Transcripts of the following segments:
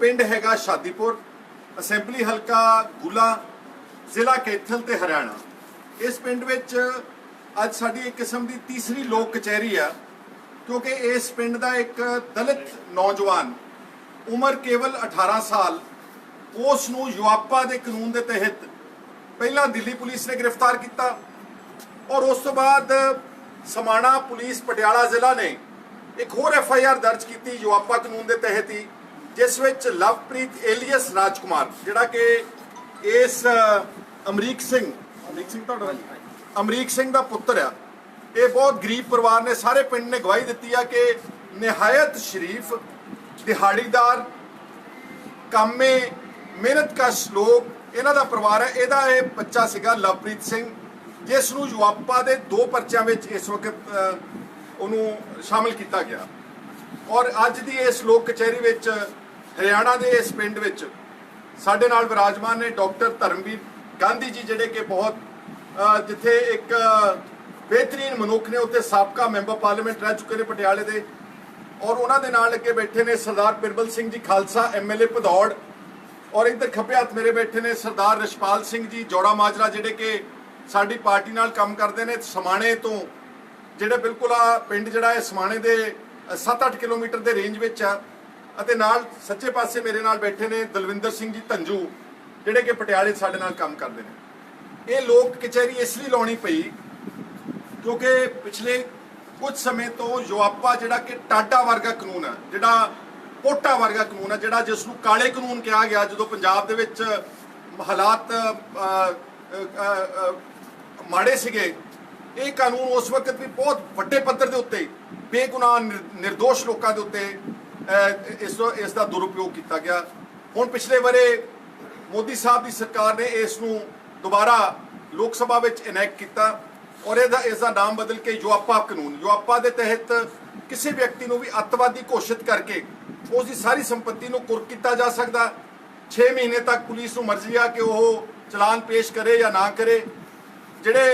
पिंड हैगा शादीपुर, असैंबली हल्का गुला, जिला कैथल ते हरियाणा। इस पिंड विच अज साडी एक किस्म की तीसरी लोक कचहरी आ, क्योंकि इस पिंड का एक दलित नौजवान उम्र केवल 18 साल उस नूं युआपा के कानून के तहत पहला दिल्ली पुलिस ने गिरफ्तार किया और उस तो बाद समाणा पुलिस पटियाला जिला ने एक होर FIR दर्ज की युआपा कानून के तहत ही, जिस विच लवप्रीत एलियस राजकुमार जिहड़ा कि इस अमरीक सिंह का पुत्र आ, ये बहुत गरीब परिवार ने, सारे पिंड ने गवाही दी है कि निहायत शरीफ दिहाड़ीदार कामे मेहनतकश लोग इन्हां दा परिवार है। इहदा ये बच्चा सीगा लवप्रीत सिंह, जिस नूं युआपा दे 2 परचियां विच इस वक्त उन्होंने शामिल किया गया। और अज की इस लोक कचहरी विच हरियाणा के इस पिंड विच साडे नाल विराजमान ने डॉक्टर धर्मवीर गांधी जी, जिहड़े कि बहुत जिथे एक बेहतरीन मनुख ने, उत्ते साबका मैंबर पार्लीमेंट रह चुके हैं पटियाले के, और उन्होंने नाल अगे बैठे ने सरदार बिरबल सिंह जी खालसा MLA भदौड़, और इधर खब्बे हत्थ मेरे बैठे ने सरदार रशपाल सिंह जी जोड़ा माजरा, जिहड़े कि साडी पार्टी नाल काम करते हैं। समाणे तो जिहड़े बिल्कुल आ पिंड जिहड़ा है समाणे दे 7-8 किलोमीटर के रेंज विच आ, अते नाल सच्चे पासे मेरे नाल बैठे ने दलविंदर सिंह जी धंजू, जिहड़े कि पटियाले साडे नाल काम करते हैं। ये लोक कचहरी इसलिए लाउणी पई क्योंकि पिछले कुछ समय तो युआपा जिहड़ा कि टाडा वर्गा कानून है, जिहड़ा पोटा वर्गा कानून है, जिहड़ा जिसनूं काले कानून कहा गया, जो पंजाब दे विच हालात माड़े सीगे, ये कानून उस वक्त भी बहुत वड्डे पद्धर के उत्ते बेगुनाह निर्दोष लोगों के उत्ते इसका दुरुपयोग किया गया। हुण पिछले वरे मोदी साहब की सरकार ने इसनूं दोबारा लोक सभा विच इनैक्ट किया और इसका नाम बदल के युआपा कानून, युआपा के तहत किसी व्यक्ति को भी अतवादी घोषित करके उसकी सारी संपत्ति को कुर्क किया जा सकता। 6 महीने तक पुलिस को मर्जी आ कि वह चलान पेश करे या ना करे। जिहड़े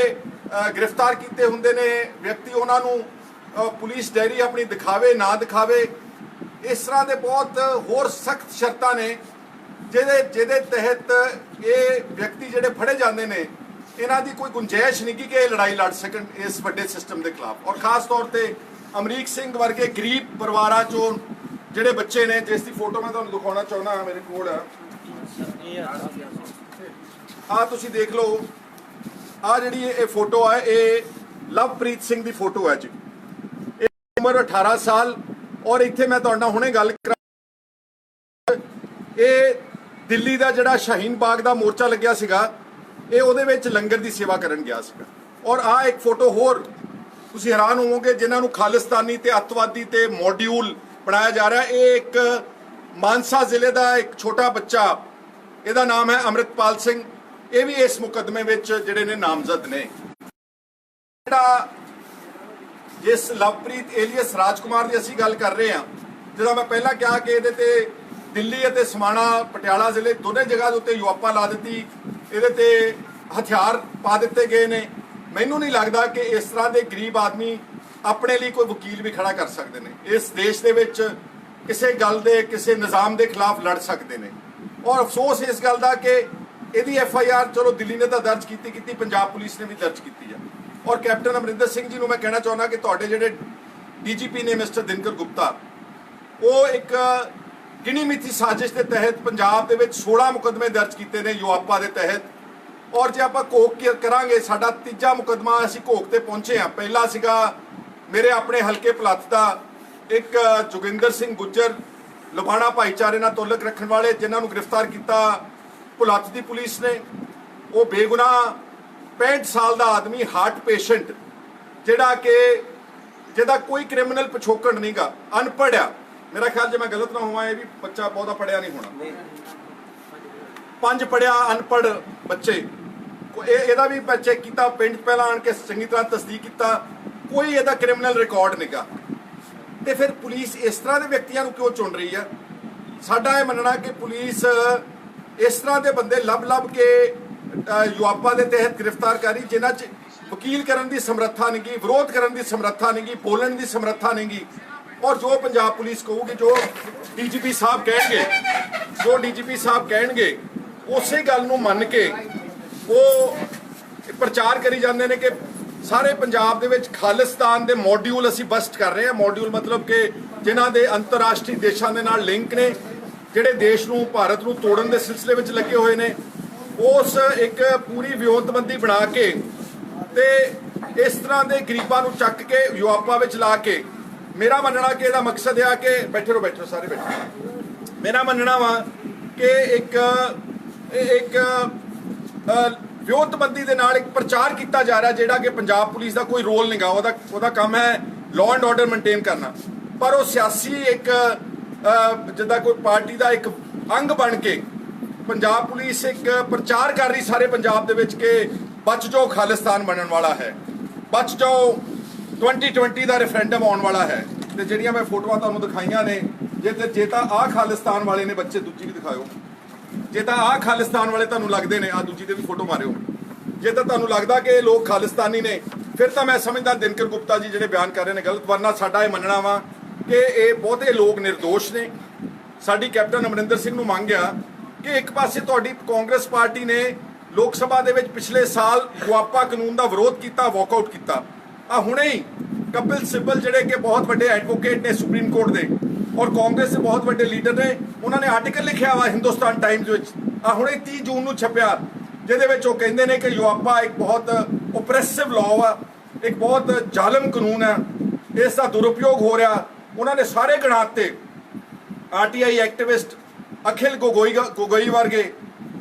गिरफ्तार किए हुंदे ने व्यक्ति, उन्होंने पुलिस डायरी अपनी दिखावे ना दिखावे, इस तरह के बहुत होर सख्त शर्तां ने जिहदे तहत ये व्यक्ति जिहड़े फड़े जाते हैं, इन्हां दी कोई गुंजाइश नहीं कि ये लड़ाई लड़ सकन इस वड्डे सिस्टम के खिलाफ। और खास तौर पर अमरीक सिंह वर्गे गरीब परिवारां चों जिहड़े बच्चे ने, जिसकी फोटो मैं तुहानूं दिखाउणा चाहुंदा, मेरे कोल आ तुसीं देख लो, आ जिहड़ी ये फोटो है, ये लवप्रीत सिंह की फोटो है जी। उम्र 18 साल, और इत्थे मैं तुहाडे नाल हुणे गल करा, ये दिल्ली का जिहड़ा शाहीन बाग का मोर्चा लग्या सीगा, ये उहदे विच लंगर की सेवा करन गया सीगा। और आ एक फोटो होर तुसीं हैरान होवोगे, जिन्हां नूं खालिस्तानी ते अतवादी ते मॉड्यूल बनाया जा रहा है। ये एक मानसा जिले का एक छोटा बच्चा, इहदा नाम है अमृतपाल सिंह, ये भी इस मुकदमे विच जिहड़े ने नामजद ने। जिस लवप्रीत एलियस राजकुमार की असीं गल कर रहे हैं, जिहदा मैं पहला कहा कि इहदे ते दिल्ली और समाणा पटियाला जिले दोनों जगह के उत्ते युआपा ला दी, ये हथियार पा दिते गए ने। मैनू नहीं लगता कि इस तरह के गरीब आदमी अपने लिए कोई वकील भी खड़ा कर सकते हैं, इस देश के विच किसी गल के किसी निज़ाम के खिलाफ लड़ सकते हैं। और अफसोस इस गल का कि यदि FIR चलो दिल्ली ने तो दर्ज की, पंजाब पुलिस ने भी दर्ज की है। और कैप्टन अमरिंदर सिंह जी को मैं कहना चाहना कि तुहाडे जिहड़े DGP ने मिस्टर दिनकर गुप्ता, वो एक गिनी मिथी साजिश के तहत पंजाब के 16 मुकदमे दर्ज किए हैं युआपा के तहत। और जे आपां घोक करांगे, साडा तीजा मुकदमा असीं घोक ते पहुंचे हाँ। पहला सीगा मेरे अपने हल्के भलत्थ का एक जोगिंदर सिंह गुज्जर, लुबाणा भाईचारे नाल तल्लक रखने वाले, जिन्होंने गिरफ्तार किया भुलत्थ की पुलिस ने। वो बेगुनाह 65 साल का आदमी, हार्ट पेशेंट, जिहड़ा कि जिहदा कोई क्रिमिनल पिछोकड़ नहीं गा, अनपढ़ आ। मेरा ख्याल जो मैं गलत ना होवां, ये भी बच्चा बहुता पढ़िया नहीं होना, 5 पढ़िया अनपढ़ बच्चे, ਇਹਦਾ भी मैं चेक किया, पिंड पहला आन के चंगी तरह तस्दीक किया, कोई ਇਹਦਾ क्रिमिनल रिकॉर्ड नहीं गा। तो फिर पुलिस इस तरह के व्यक्तियों को क्यों चुन रही है? साडा यह मनना कि पुलिस इस तरह के बंदे लभ के युआपा के तहत गिरफ्तार करी, जिन्हां च वकील करन की समर्था नहीं गी, विरोध करन की समर्था नहीं गी, बोलन की समर्था नहीं गी। और जो पंजाब पुलिस कहूगी, जो DGP साहब कहेंगे ਜੋ ਡੀਜੀਪੀ ਸਾਹਿਬ ਕਹਿਣਗੇ ਉਸੇ ਗੱਲ ਨੂੰ ਮੰਨ ਕੇ ਉਹ ਪ੍ਰਚਾਰ ਕਰੀ ਜਾਂਦੇ ਨੇ ਕਿ ਸਾਰੇ ਪੰਜਾਬ ਦੇ ਵਿੱਚ ਖਾਲਿਸਤਾਨ ਦੇ ਮੋਡਿਊਲ ਅਸੀਂ ਬਸਟ ਕਰ ਰਹੇ ਹਾਂ। ਮੋਡਿਊਲ ਮਤਲਬ ਕਿ ਜਿਨ੍ਹਾਂ ਦੇ ਅੰਤਰਰਾਸ਼ਟਰੀ ਦੇਸ਼ਾਂ ਦੇ ਨਾਲ ਲਿੰਕ ਨੇ, ਜਿਹੜੇ ਦੇਸ਼ ਨੂੰ, ਭਾਰਤ ਨੂੰ ਤੋੜਨ ਦੇ ਸਿਲਸਿਲੇ ਵਿੱਚ ਲੱਗੇ ਹੋਏ ਨੇ, ਉਸ ਇੱਕ ਪੂਰੀ ਵਿਉਂਤਬੰਦੀ ਬਣਾ ਕੇ ਤੇ ਇਸ ਤਰ੍ਹਾਂ ਦੇ ਗਰੀਬਾਂ ਨੂੰ ਚੱਕ ਕੇ ਯੂਆਪਾ ਵਿੱਚ ਲਾ ਕੇ, ਮੇਰਾ ਮੰਨਣਾ ਕਿ ਇਹਦਾ ਮਕਸਦ ਆ ਕਿ ਬੈਠੋ ਸਾਰੇ ਬੈਠੋ, ਮੇਰਾ ਮੰਨਣਾ ਵਾ ਕਿ ਇੱਕ ਵਿਉਂਤਬੰਦੀ ਦੇ ਨਾਲ ਇੱਕ ਪ੍ਰਚਾਰ ਕੀਤਾ ਜਾ ਰਿਹਾ ਜਿਹੜਾ ਕਿ ਪੰਜਾਬ ਪੁਲਿਸ ਦਾ ਕੋਈ ਰੋਲ ਨਹੀਂਗਾ, ਉਹਦਾ ਕੰਮ ਹੈ ਲਾਅ ਐਂਡ ਆਰਡਰ ਮੇਨਟੇਨ ਕਰਨਾ। ਪਰ ਉਹ ਸਿਆਸੀ ਇੱਕ ਜਿੱਦਾਂ ਕੋਈ ਪਾਰਟੀ ਦਾ ਇੱਕ ਅੰਗ ਬਣ ਕੇ ਪੰਜਾਬ ਪੁਲਿਸ ਇੱਕ ਪ੍ਰਚਾਰ ਕਰ ਰਹੀ ਸਾਰੇ ਪੰਜਾਬ ਦੇ ਵਿੱਚ ਕਿ ਬਚ ਜਾਓ, ਖਾਲਿਸਤਾਨ ਬਣਨ ਵਾਲਾ ਹੈ, ਬਚ ਜਾਓ, 2020 ਦਾ ਰੈਫਰੈਂਡਮ ਆਉਣ ਵਾਲਾ ਹੈ। ਤੇ ਜਿਹੜੀਆਂ ਮੈਂ ਫੋਟੋਆਂ ਤੁਹਾਨੂੰ ਦਿਖਾਈਆਂ ਨੇ, ਜੇ ਤਾਂ ਆਹ ਖਾਲਿਸਤਾਨ ਵਾਲੇ ਨੇ, ਬੱਚੇ ਦੂਜੀ ਵੀ ਦਿਖਾਇਓ, ਜੇ ਤਾਂ ਆਹ ਖਾਲਿਸਤਾਨ ਵਾਲੇ ਤੁਹਾਨੂੰ ਲੱਗਦੇ ਨੇ, ਆਹ ਦੂਜੀ ਤੇ ਵੀ ਫੋਟੋ ਮਾਰਿਓ, ਜੇ ਤਾਂ ਤੁਹਾਨੂੰ ਲੱਗਦਾ ਕਿ ਇਹ ਲੋਕ ਖਾਲਿਸਤਾਨੀ ਨੇ, ਫਿਰ ਤਾਂ ਮੈਂ ਸਮਝਦਾ ਦਿਨਕਰ ਗੁਪਤਾ ਜੀ ਜਿਹੜੇ ਬਿਆਨ ਕਰ ਰਹੇ ਨੇ ਗਲਤ। ਵਰਨਾ ਸਾਡਾ ਇਹ ਮੰਨਣਾ ਵਾ ਕਿ ਇਹ ਬਹੁਤੇ ਲੋਕ ਨਿਰਦੋਸ਼ ਨੇ। ਸਾਡੀ ਕੈਪਟਨ ਅਮਰਿੰਦਰ ਸਿੰਘ ਨੂੰ ਮੰਗ ਆ ਕਿ ਇੱਕ ਪਾਸੇ ਤੁਹਾਡੀ ਕਾਂਗਰਸ ਪਾਰਟੀ ਨੇ ਲੋਕ ਸਭਾ ਦੇ ਵਿੱਚ ਪਿਛਲੇ ਸਾਲ ਯੂਆਪਾ ਕਾਨੂੰਨ ਦਾ ਵਿਰੋਧ ਕੀਤਾ, ਵਾਕਆਊਟ ਕੀਤਾ। ਆ ਹੁਣੇ ਹੀ ਕਪਿਲ ਸਿੱਬਲ ਜਿਹੜੇ ਕਿ ਬਹੁਤ ਵੱਡੇ ਐਡਵੋਕੇਟ ਨੇ ਸੁਪਰੀਮ ਕੋਰਟ ਦੇ ਔਰ ਕਾਂਗਰਸ ਦੇ ਬਹੁਤ ਵੱਡੇ ਲੀਡਰ ਨੇ, ਉਹਨਾਂ ਨੇ ਆਰਟੀਕਲ ਲਿਖਿਆ ਵਾ ਹਿੰਦੁਸਤਾਨ ਟਾਈਮਜ਼ ਵਿੱਚ, ਆ ਹੁਣੇ 30 ਜੂਨ ਨੂੰ ਛਪਿਆ, ਜਿਹਦੇ ਵਿੱਚ ਉਹ ਕਹਿੰਦੇ ਨੇ ਕਿ ਯੂਆਪਾ ਇੱਕ ਬਹੁਤ ਓਪਰੈਸਿਵ ਲਾਅ ਆ, ਇੱਕ ਬਹੁਤ ਜ਼ਾਲਮ ਕਾਨੂੰਨ ਹੈ, ਇਸ ਦਾ ਦੁਰਉਪਯੋਗ ਹੋ ਰਿਹਾ। ਉਹਨਾਂ ਨੇ ਸਾਰੇ ਗਿਣਾਤੇ, ਆਰਟੀਆਈ ਐਕਟਿਵਿਸਟ ਅਖਿਲ ਗੋਗੋਈ ਵਰਗੇ,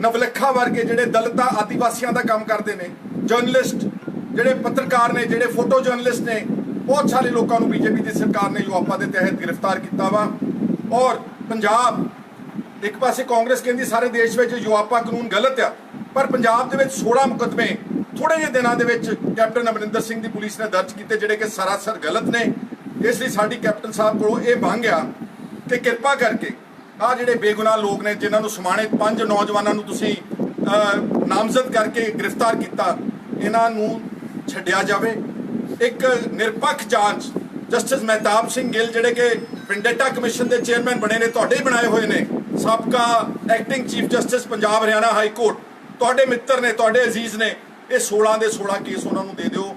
ਨਵਲੱਖਾ ਵਰਗੇ ਜਿਹੜੇ ਦਲਿਤਾਂ ਆਦੀਵਾਸੀਆਂ ਦਾ ਕੰਮ ਕਰਦੇ ਨੇ, ਜਰਨਲਿਸਟ ਜਿਹੜੇ ਪੱਤਰਕਾਰ ਨੇ, ਜਿਹੜੇ ਫੋਟੋ ਜਰਨਲਿਸਟ ਨੇ, ਬਹੁਤ ਸਾਰੇ ਲੋਕਾਂ ਨੂੰ ਬੀਜੇਪੀ ਦੀ ਸਰਕਾਰ ਨੇ ਯੂਆਪਾ ਦੇ ਤਹਿਤ ਗ੍ਰਿਫਤਾਰ ਕੀਤਾ ਵਾ। ਔਰ ਪੰਜਾਬ, ਇੱਕ ਪਾਸੇ ਕਾਂਗਰਸ ਕਹਿੰਦੀ ਸਾਰੇ ਦੇਸ਼ ਵਿੱਚ ਯੂਆਪਾ ਕਾਨੂੰਨ ਗਲਤ ਆ, ਪਰ ਪੰਜਾਬ ਦੇ ਵਿੱਚ 16 ਮੁਕੱਦਮੇ ਥੋੜੇ ਜਿਹੇ ਦਿਨਾਂ ਦੇ ਵਿੱਚ ਕੈਪਟਨ ਅਮਰਿੰਦਰ ਸਿੰਘ ਦੀ ਪੁਲਿਸ ਨੇ ਦਰਜ ਕੀਤੇ ਜਿਹੜੇ ਕਿ ਸਰਾਸਰ ਗਲਤ ਨੇ। ਇਸ ਲਈ ਸਾਡੀ ਕੈਪਟਨ ਸਾਹਿਬ ਕੋਲੋਂ ਇਹ ਮੰਗ ਆ ਕਿ ਕਿਰਪਾ ਕਰਕੇ ਆਹ ਜਿਹੜੇ ਬੇਗੁਨਾਹ ਲੋਕ ਨੇ, ਜਿਨ੍ਹਾਂ ਨੂੰ ਸਮਾਣੇ 5 ਨੌਜਵਾਨਾਂ ਨੂੰ ਤੁਸੀਂ ਨਾਮਜ਼ਦ ਕਰਕੇ ਗ੍ਰਿਫਤਾਰ ਕੀਤਾ, ਇਹਨਾਂ ਨੂੰ ਛੱਡਿਆ ਜਾਵੇ। ਇੱਕ ਨਿਰਪੱਖ ਜਾਂਚ, ਜਸਟਿਸ ਮਹਿਤਾਬ ਸਿੰਘ ਗਿੱਲ ਜਿਹੜੇ ਕਿ ਵਿੰਡੇਟਾ ਕਮਿਸ਼ਨ ਦੇ ਚੇਅਰਮੈਨ ਬਣੇ ਨੇ, ਤੁਹਾਡੇ ਹੀ ਬਣਾਏ ਹੋਏ ਨੇ, ਸਾਬਕਾ acting chief justice Punjab Haryana high court, ਤੁਹਾਡੇ ਮਿੱਤਰ ਨੇ, ਤੁਹਾਡੇ ਅਜ਼ੀਜ਼ ਨੇ, ਇਹ 16 ਦੇ 16 ਕੇਸ ਉਹਨਾਂ ਨੂੰ ਦੇ ਦਿਓ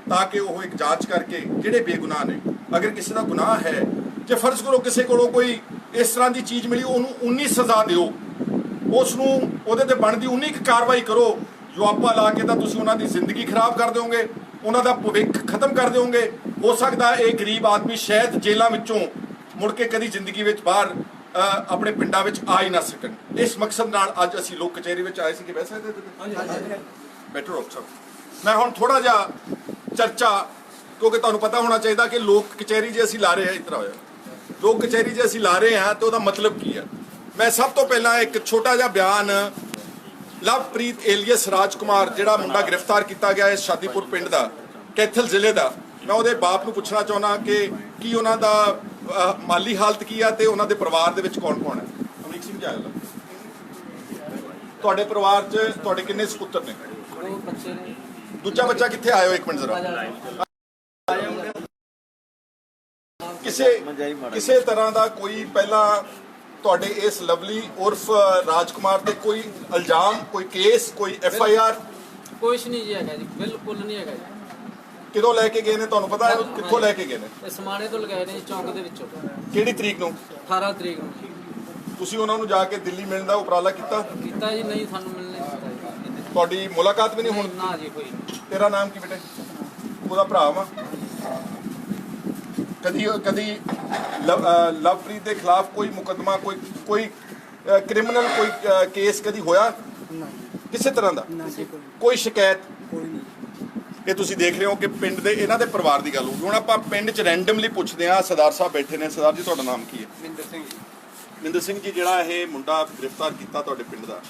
ਤਾਂ ਕਿ ਉਹ ਇੱਕ ਜਾਂਚ ਕਰਕੇ ਜਿਹੜੇ ਬੇਗੁਨਾਹ ਨੇ, ਅਗਰ ਕਿਸੇ ਦਾ ਗੁਨਾਹ ਹੈ, ਜੇ ਫਰਜ਼ ਕਰੋ ਕਿਸੇ ਕੋਲੋਂ ਕੋਈ ਇਸ ਤਰ੍ਹਾਂ ਦੀ ਚੀਜ਼ ਮਿਲੀ, ਉਹਨੂੰ 19 ਸਜ਼ਾ ਦਿਓ, ਉਸ ਨੂੰ ਉਹਦੇ ਤੇ ਬਣਦੀ 19 ਕਾਰਵਾਈ ਕਰੋ। ਯੂਆਪਾ ਲਾ ਕੇ ਤਾਂ ਤੁਸੀਂ ਉਹਨਾਂ ਦੀ ਜ਼ਿੰਦਗੀ ਖਰਾਬ ਕਰ ਦਿਓਗੇ, ਉਹਨਾਂ ਦਾ ਭਵਿੱਖ ਖਤਮ ਕਰ ਦਿਓਗੇ। ਹੋ ਸਕਦਾ ਇਹ ਗਰੀਬ ਆਦਮੀ ਸ਼ਾਇਦ ਜੇਲ੍ਹਾਂ ਵਿੱਚੋਂ ਮੁੜ ਕੇ ਕਦੀ ਜ਼ਿੰਦਗੀ ਵਿੱਚ ਬਾਹਰ ਆਪਣੇ ਪਿੰਡਾਂ ਵਿੱਚ ਆ ਹੀ ਨਾ ਸਕਣ। ਇਸ ਮਕਸਦ ਨਾਲ ਅੱਜ ਅਸੀਂ ਲੋਕ ਕਚਹਿਰੀ ਵਿੱਚ ਆਏ ਸੀ ਕਿ ਵੈਸੇ ਬੈਠੋ ਰੋਕ ਸਾਹਿਬ। ਮੈਂ ਹੁਣ ਥੋੜਾ ਜਿਹਾ ਚਰਚਾ, ਕਿਉਂਕਿ ਤੁਹਾਨੂੰ ਪਤਾ ਹੋਣਾ ਚਾਹੀਦਾ ਕਿ ਲੋਕ ਕਚਹਿਰੀ ਜੇ ਅਸੀਂ ਲਾ ਰਹੇ ਹਾਂ, ਇਸ ਤਰ੍ਹਾਂ ਹੋਇਆ, ਲੋਕ ਕਚਹਿਰੀ ਜੇ ਅਸੀਂ ਲਾ ਰਹੇ ਹਾਂ ਤਾਂ ਉਹਦਾ ਮਤਲਬ ਕੀ ਹੈ। ਮੈਂ ਸਭ ਤੋਂ ਪਹਿਲਾਂ ਇੱਕ ਛੋਟਾ ਜਿਹਾ ਬਿਆਨ, ਲਵਪ੍ਰੀਤ ਏਲੀਅਸ ਰਾਜਕੁਮਾਰ ਜਿਹੜਾ ਮੁੰਡਾ ਗ੍ਰਿਫਤਾਰ ਕੀਤਾ ਗਿਆ ਇਸ ਸ਼ਾਦੀਪੁਰ ਪਿੰਡ ਦਾ, ਕੈਥਲ ਜ਼ਿਲ੍ਹੇ ਦਾ, ਮੈਂ ਉਹਦੇ ਬਾਪ ਨੂੰ ਪੁੱਛਣਾ ਚਾਹੁੰਦਾ ਕਿ ਕੀ ਉਹਨਾਂ ਦਾ ਮਾਲੀ ਹਾਲਤ ਕੀ ਆ ਤੇ ਉਹਨਾਂ ਦੇ ਪਰਿਵਾਰ ਦੇ ਵਿੱਚ ਕੌਣ ਕੌਣ ਹੈ। ਅਮਰੀਕ ਸਿੰਘ ਜੀ, ਤੁਹਾਡੇ ਪਰਿਵਾਰ 'ਚ ਤੁਹਾਡੇ ਕਿੰਨੇ ਸੁਪੁੱਤਰ ਨੇ? ਦੂਜਾ ਬੱਚਾ ਕਿੱਥੇ ਆਇਓ, ਇੱਕ ਮਿੰਟ ਜ਼ਰਾ। ਕਿਸੇ ਤਰ੍ਹਾਂ ਦਾ ਕੋਈ ਪਹਿਲਾਂ ਤੁਹਾਡੇ ਇਸ ਲਵਲੀ ਉਰਫ ਰਾਜਕੁਮਾਰ ਤੇ ਕੋਈ ਇਲਜ਼ਾਮ, ਕੋਈ ਕੇਸ, ਕੋਈ FIR? ਕੁਛ ਨਹੀਂ ਜੀ ਹੈਗਾ ਜੀ, ਬਿਲਕੁਲ ਨਹੀਂ ਹੈਗਾ ਜੀ। ਕਿਦੋਂ ਲੈ ਕੇ ਗਏ ਨੇ, ਤੁਹਾਨੂੰ ਪਤਾ ਹੈ ਕਿੱਥੋਂ ਲੈ ਕੇ ਗਏ ਨੇ? ਇਹ ਸਮਾਣੇ ਤੋਂ ਲਗਾਏ ਨੇ ਚੌਂਕ ਦੇ ਵਿੱਚੋਂ। ਕਿਹੜੀ ਤਰੀਕ ਨੂੰ? 18 ਤਰੀਕ ਨੂੰ। ਤੁਸੀਂ ਉਹਨਾਂ ਨੂੰ ਜਾ ਕੇ ਦਿੱਲੀ ਮਿਲਣ ਦਾ ਉਪਰਾਲਾ ਕੀਤਾ? ਕੀਤਾ ਜੀ, ਨਹੀਂ ਸਾਨੂੰ ਮਿਲਣੇ ਦਿੱਤਾ। ਤੁਹਾਡੀ ਮੁਲਾਕਾਤ ਵੀ ਨਹੀਂ ਹੁਣ? ਨਾ ਜੀ ਹੋਈ। ਤੇਰਾ ਨਾਮ ਕੀ ਬੇਟੇ? ਉਹਦਾ ਭਰਾ ਵਾ। ਕਦੀ ਲਵਪ੍ਰੀਤ ਦੇ ਖਿਲਾਫ ਕੋਈ ਮੁਕੱਦਮਾ, ਕੋਈ ਕ੍ਰਿਮੀਨਲ ਕੋਈ ਕੇਸ ਕਦੀ ਹੋਇਆ ਕਿਸੇ ਤਰ੍ਹਾਂ ਦਾ? ਕੋਈ ਸ਼ਿਕਾਇਤ? ਇਹ ਤੁਸੀਂ ਦੇਖ ਰਹੇ ਹੋ ਕਿ ਪਿੰਡ ਦੇ ਇਹਨਾਂ ਦੇ ਪਰਿਵਾਰ ਦੀ ਗੱਲ ਹੋਊਗੀ। ਹੁਣ ਆਪਾਂ ਪਿੰਡ 'ਚ ਰੈਂਡਮਲੀ ਪੁੱਛਦੇ ਹਾਂ। ਸਰਦਾਰ ਸਾਹਿਬ ਬੈਠੇ ਨੇ। ਸਰਦਾਰ ਜੀ, ਤੁਹਾਡਾ ਨਾਮ ਕੀ ਹੈ? ਮਿੰਦਰ ਸਿੰਘ ਜੀ। ਮਿੰਦਰ ਸਿੰਘ ਜੀ, ਜਿਹੜਾ ਇਹ ਮੁੰਡਾ ਗ੍ਰਿਫਤਾਰ ਕੀਤਾ ਤੁਹਾਡੇ ਪਿੰਡ ਦਾ,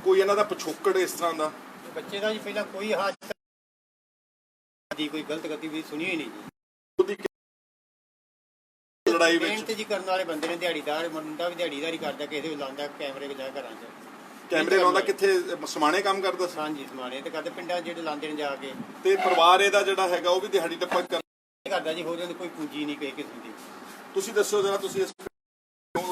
ਕੋਈ ਇਹਨਾਂ ਦਾ ਪਿਛੋਕੜ ਇਸ ਤਰ੍ਹਾਂ ਦਾ? ਬੱਚੇ ਦਾ ਜੀ ਪਹਿਲਾਂ ਕੋਈ ਦੀ ਕੋਈ ਗਲਤ ਗਤੀਵਿਧੀ ਸੁਣੀ ਹੀ ਨਹੀਂ ਜੀ। ਲੜਾਈ ਵਿੱਚ ਮਿਹਨਤ ਜੀ ਕਰਨ ਵਾਲੇ ਬੰਦੇ ਨੇ, ਦਿਹਾੜੀਦਾਰ ਮੁੰਡਾ ਵੀ ਦਿਹਾੜੀਦਾਰੀ ਕਰਦਾ, ਕਿਸੇ ਵੀ ਲਾਉਂਦਾ ਕੈਮਰੇ ਜਾ ਘਰਾਂ 'ਚ। ਕੈਮਰੇ ਲਾਉਂਦਾ? ਕਿੱਥੇ? ਸਮਾਣੇ ਕੰਮ ਕਰਦਾ ਸੀ? ਹਾਂਜੀ, ਸਮਾਣੇ ਤੇ ਕਰਦੇ, ਪਿੰਡਾਂ ਜਿਹੜੇ ਲਾਉਂਦੇ ਨੇ ਜਾ ਕੇ। ਤੇ ਪਰਿਵਾਰ ਇਹਦਾ ਜਿਹੜਾ ਹੈਗਾ ਉਹ ਵੀ ਦਿਹਾੜੀ ਟੱਪਾ ਕਰਦਾ ਜੀ, ਹੋਰ ਕੋਈ ਪੂੰਜੀ ਨਹੀਂ ਕਿਸੇ ਕਿਸਮ ਦੀ। ਤੁਸੀਂ ਦੱਸੋ ਜਰਾ, ਤੁਸੀਂ ਇਸ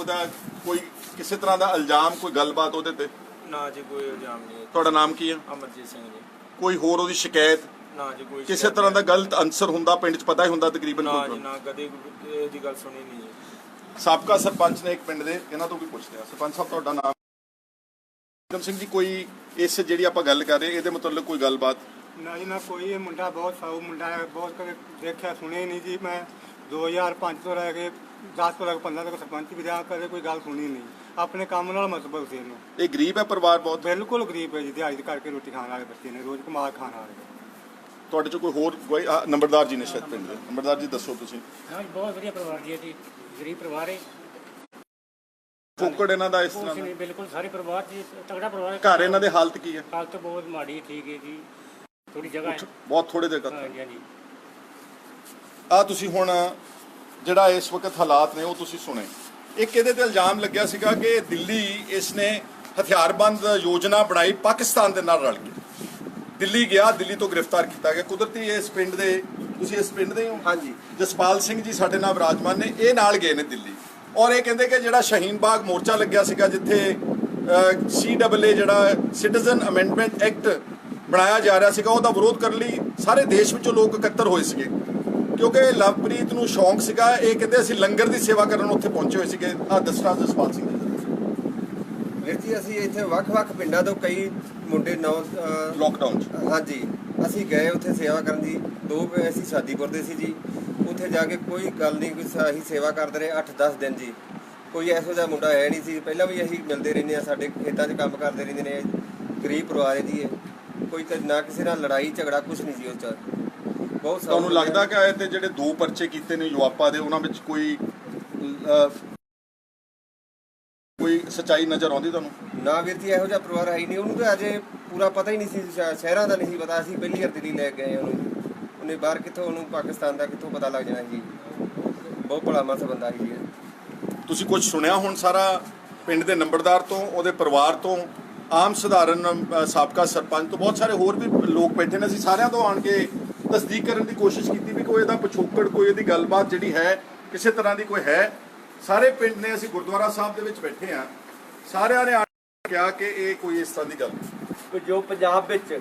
ਉਹਦਾ ਕੋਈ ਕਿਸੇ ਤਰ੍ਹਾਂ ਦਾ ਇਲਜ਼ਾਮ, ਕੋਈ ਗੱਲਬਾਤ ਉਹਦੇ ਤੇ? ਨਾ ਜੀ ਕੋਈ ਇਲਜ਼ਾਮ ਨਹੀਂ ਹੈ। ਤੁਹਾਡਾ ਨਾਮ ਕੀ ਹੈ? ਅਮਰਜੀਤ ਸਿੰਘ ਜੀ। ਕੋਈ ਹੋਰ ਉਹਦੀ ਸ਼ਿਕਾਇਤ, ਨਾ ਜੀ ਕੋਈ ਕਿਸੇ ਸ਼ਿਕਾਇਤ ਤਰ੍ਹਾਂ ਦਾ ਗਲਤ ਅਨਸਰ ਹੁੰਦਾ ਪਿੰਡ 'ਚ ਪਤਾ ਹੀ ਹੁੰਦਾ ਤਕਰੀਬਨ? ਨਾ ਕੋਈ ਜੀ ਨਾ, ਕਦੇ ਇਹਦੀ ਗੱਲ ਸੁਣੀ ਨਹੀਂ ਜੀ। ਸਾਬਕਾ ਸਰਪੰਚ ਨੇ ਇੱਕ ਪਿੰਡ ਦੇ, ਇਹਨਾਂ ਤੋਂ ਵੀ ਪੁੱਛਦੇ ਆ। ਸਰਪੰਚ ਸਾਹਿਬ ਤੁਹਾਡਾ ਨਾਮ? ਵਿਕਰਮ ਸਿੰਘ ਜੀ, ਕੋਈ ਇਸ ਜਿਹੜੀ ਆਪਾਂ ਗੱਲ ਕਰ ਰਹੇ ਇਹਦੇ ਮਤਲਬ ਕੋਈ ਗੱਲਬਾਤ? ਨਾ ਜੀ ਨਾ ਕੋਈ। ਇਹ ਮੁੰਡਾ ਬਹੁਤ ਸਾਊ ਮੁੰਡਾ ਹੈ, ਬਹੁਤ ਕਦੇ ਦੇਖਿਆ ਸੁਣਿਆ ਹੀ ਨਹੀਂ ਜੀ। ਮੈਂ 2005 ਤੋਂ ਲੈ ਕੇ 10 ਤੋਂ ਲੈ ਕੇ 15 ਤੱਕ ਸਰਪੰਚ ਵੀ ਰਿਹਾ, ਕਦੇ ਕੋਈ ਗੱਲ ਸੁਣੀ ਨਹੀਂ। ਆਪਣੇ ਕੰਮ ਨਾਲ ਮਤਲਬ ਸੀ ਇਹਨੂੰ। ਇਹ ਗਰੀਬ ਹੈ ਪਰਿਵਾਰ ਬਹੁਤ? ਬਿਲਕੁਲ ਗਰੀਬ ਹੈ ਜੀ, ਦਿਹਾੜੀ ਕਰਕੇ ਰੋਟੀ ਖਾਣ ਵਾਲੇ ਬੱਚੇ ਨੇ, ਰੋਜ਼ ਕਮਾ ਖਾਣ ਵਾਲੇ। ਤੁਹਾਡੇ 'ਚ ਕੋਈ ਹੋਰ ਕੋਈ ਨੰਬਰਦਾਰ ਜੀ ਨੇ ਸ਼ਾਇਦ ਪਿੰਡ ਦੇ? ਨੰਬਰਦਾਰ ਜੀ ਦੱਸੋ ਤੁਸੀਂ। ਹਾਂ ਜੀ, ਬਹੁਤ ਵਧੀਆ ਪਰਿਵਾਰ ਜੀ ਹੈ ਜੀ, ਗਰੀਬ ਪਰਿਵਾਰ ਹੈ। ਫੋਕੜ ਇਹਨਾਂ ਦਾ ਇਸ ਤਰ੍ਹਾਂ ਕੁਛ ਦਾ? ਨਹੀਂ, ਬਿਲਕੁਲ ਸਾਰੇ ਪਰਿਵਾਰ ਜੀ ਤਗੜਾ ਪਰਿਵਾਰ ਹੈ। ਘਰ ਇਹਨਾਂ ਦੇ ਹਾਲਤ ਕੀ ਹੈ? ਹਾਲਤ ਬਹੁਤ ਮਾੜੀ ਠੀਕ ਹੈ ਜੀ, ਥੋੜੀ ਜਗ੍ਹਾ ਹੈ। ਬਹੁਤ ਥੋੜੇ ਦੇ ਘਰ। ਹਾਂਜੀ ਹਾਂਜੀ। ਆ ਤੁਸੀਂ ਹੁਣ ਜਿਹੜਾ ਇਸ ਵਕਤ ਹਾਲਾਤ ਨੇ ਉਹ ਤੁਸੀਂ ਸੁਣੇ। ਇੱਕ ਇਹਦੇ ਤੇ ਇਲਜ਼ਾਮ ਲੱਗਿਆ ਸੀਗਾ ਕਿ ਦਿੱਲੀ ਇਸ ਨੇ ਹਥਿਆਰਬੰਦ ਯੋਜਨਾ ਬਣਾਈ ਪਾਕਿਸਤਾਨ ਦੇ ਨਾਲ ਰਲ ਕੇ। ਦਿੱਲੀ ਗਿਆ, ਦਿੱਲੀ ਤੋਂ ਗ੍ਰਿਫਤਾਰ ਕੀਤਾ ਗਿਆ। ਕੁਦਰਤੀ ਇਸ ਪਿੰਡ ਦੇ, ਤੁਸੀਂ ਇਸ ਪਿੰਡ ਦੇ ਹੋ? ਹਾਂਜੀ। ਜਸਪਾਲ ਸਿੰਘ ਜੀ ਸਾਡੇ ਨਾਲ ਵਿਰਾਜਮਾਨ ਨੇ, ਇਹ ਨਾਲ ਗਏ ਨੇ ਦਿੱਲੀ। ਔਰ ਇਹ ਕਹਿੰਦੇ ਕਿ ਜਿਹੜਾ ਸ਼ਹੀਨ ਬਾਗ ਮੋਰਚਾ ਲੱਗਿਆ ਸੀਗਾ, ਜਿੱਥੇ CAA ਜਿਹੜਾ ਸਿਟੀਜ਼ਨ ਅਮੈਂਡਮੈਂਟ ਐਕਟ ਬਣਾਇਆ ਜਾ ਰਿਹਾ ਸੀਗਾ, ਉਹਦਾ ਵਿਰੋਧ ਕਰਨ ਲਈ ਸਾਰੇ ਦੇਸ਼ ਵਿੱਚੋਂ ਲੋਕ ਇਕੱਤਰ ਹੋਏ ਸੀਗੇ, ਕਿਉਂਕਿ ਲਵਪ੍ਰੀਤ ਨੂੰ ਸ਼ੌਂਕ ਸੀਗਾ। ਇਹ ਕਹਿੰਦੇ ਅਸੀਂ ਲੰਗਰ ਦੀ ਸੇਵਾ ਕਰਨ ਉੱਥੇ ਪਹੁੰਚੇ ਹੋਏ ਸੀਗੇ। ਆਹ ਦੱਸਣਾ ਜਸਪਾਲ ਸਿੰਘ ਜੀ। ਵੀਰ ਜੀ, ਅਸੀਂ ਇੱਥੇ ਵੱਖ-ਵੱਖ ਪਿੰਡਾਂ ਤੋਂ ਕਈ ਮੁੰਡੇ ਲੋਕਡਾਊਨ 'ਚ? ਹਾਂਜੀ, ਅਸੀਂ ਗਏ ਉੱਥੇ ਸੇਵਾ ਕਰਨ ਜੀ। ਅਸੀਂ ਸ਼ਾਦੀਪੁਰ ਦੇ ਸੀ ਜੀ। ਉੱਥੇ ਜਾ ਕੇ ਕੋਈ ਗੱਲ ਨਹੀਂ, ਕੋਈ ਅਸੀਂ ਸੇਵਾ ਕਰਦੇ ਰਹੇ 8-10 ਦਿਨ ਜੀ। ਕੋਈ ਇਹੋ ਜਿਹਾ ਮੁੰਡਾ ਹੈ ਨਹੀਂ ਸੀ। ਪਹਿਲਾਂ ਵੀ ਅਸੀਂ ਮਿਲਦੇ ਰਹਿੰਦੇ ਹਾਂ, ਸਾਡੇ ਖੇਤਾਂ 'ਚ ਕੰਮ ਕਰਦੇ ਰਹਿੰਦੇ ਨੇ। ਗਰੀਬ ਪਰਿਵਾਰ ਹੈ ਜੀ ਇਹ। ਕੋਈ ਨਾ ਕਿਸੇ ਨਾਲ ਲੜਾਈ ਝਗੜਾ ਕੁਝ ਨਹੀਂ ਸੀ ਉਸ 'ਚ। ਬਹੁਤ ਤੁਹਾਨੂੰ ਲੱਗਦਾ ਕਿ ਇਹ ਤੇ ਜਿਹੜੇ 2 ਪਰਚੇ ਕੀਤੇ ਨੇ ਯੂਆਪਾ ਦੇ, ਉਹਨਾਂ ਵਿੱਚ ਕੋਈ ਸੱਚਾਈ ਨਜ਼ਰ ਆਉਂਦੀ ਤੁਹਾਨੂੰ? ਨਾ ਵੀਰ ਜੀ, ਇਹੋ ਜਿਹਾ ਪਰਿਵਾਰ ਹੈ ਹੀ ਨਹੀਂ। ਉਹਨੂੰ ਤਾਂ ਅਜੇ ਪੂਰਾ ਪਤਾ ਹੀ ਨਹੀਂ ਸੀ, ਸ਼ਹਿਰਾਂ ਦਾ ਨਹੀਂ ਸੀ ਪਤਾ। ਅਸੀਂ ਪਹਿਲੀ ਵਾਰ ਦਿੱਲੀ ਲੈ ਗਏ ਉਹਨੂੰ। ਉਹਨੇ ਬਾਹਰ ਕਿੱਥੋਂ, ਉਹਨੂੰ ਪਾਕਿਸਤਾਨ ਦਾ ਕਿੱਥੋਂ ਪਤਾ ਲੱਗ ਜਾਣਾ ਜੀ। ਬਹੁਤ ਭਲਾ ਮਾਨਸ ਬੰਦਾ ਸੀ ਜੀ। ਤੁਸੀਂ ਕੁਝ ਸੁਣਿਆ ਹੁਣ ਸਾਰਾ ਪਿੰਡ ਦੇ ਨੰਬਰਦਾਰ ਤੋਂ, ਉਹਦੇ ਪਰਿਵਾਰ ਤੋਂ, ਆਮ ਸਧਾਰਨ ਸਾਬਕਾ ਸਰਪੰਚ ਤੋਂ, ਬਹੁਤ ਸਾਰੇ ਹੋਰ ਵੀ ਲੋਕ ਬੈਠੇ ਨੇ। ਅਸੀਂ ਸਾਰਿਆਂ ਤੋਂ ਆਣ ਕੇ ਤਸਦੀਕ ਕਰਨ ਦੀ ਕੋਸ਼ਿਸ਼ ਕੀਤੀ ਵੀ ਕੋਈ ਇਹਦਾ ਪਿਛੋਕੜ, ਕੋਈ ਇਹਦੀ ਗੱਲਬਾਤ ਜਿਹੜੀ ਹੈ ਕਿਸੇ ਤਰ੍ਹਾਂ ਦੀ ਕੋਈ ਹੈ। ਸਾਰੇ ਪਿੰਡ ਨੇ, ਅਸੀਂ ਗੁਰਦੁਆਰਾ ਸਾਹਿਬ ਦੇ ਵਿੱਚ ਬੈਠੇ ਹਾਂ, ਸਾਰਿਆਂ ਨੇ ਆ ਕੇ ਕਿਹਾ ਕਿ ਇਹ ਕੋਈ ਇਸ ਤਰ੍ਹਾਂ ਦੀ ਗੱਲ। ਜੋ ਪੰਜਾਬ ਵਿੱਚ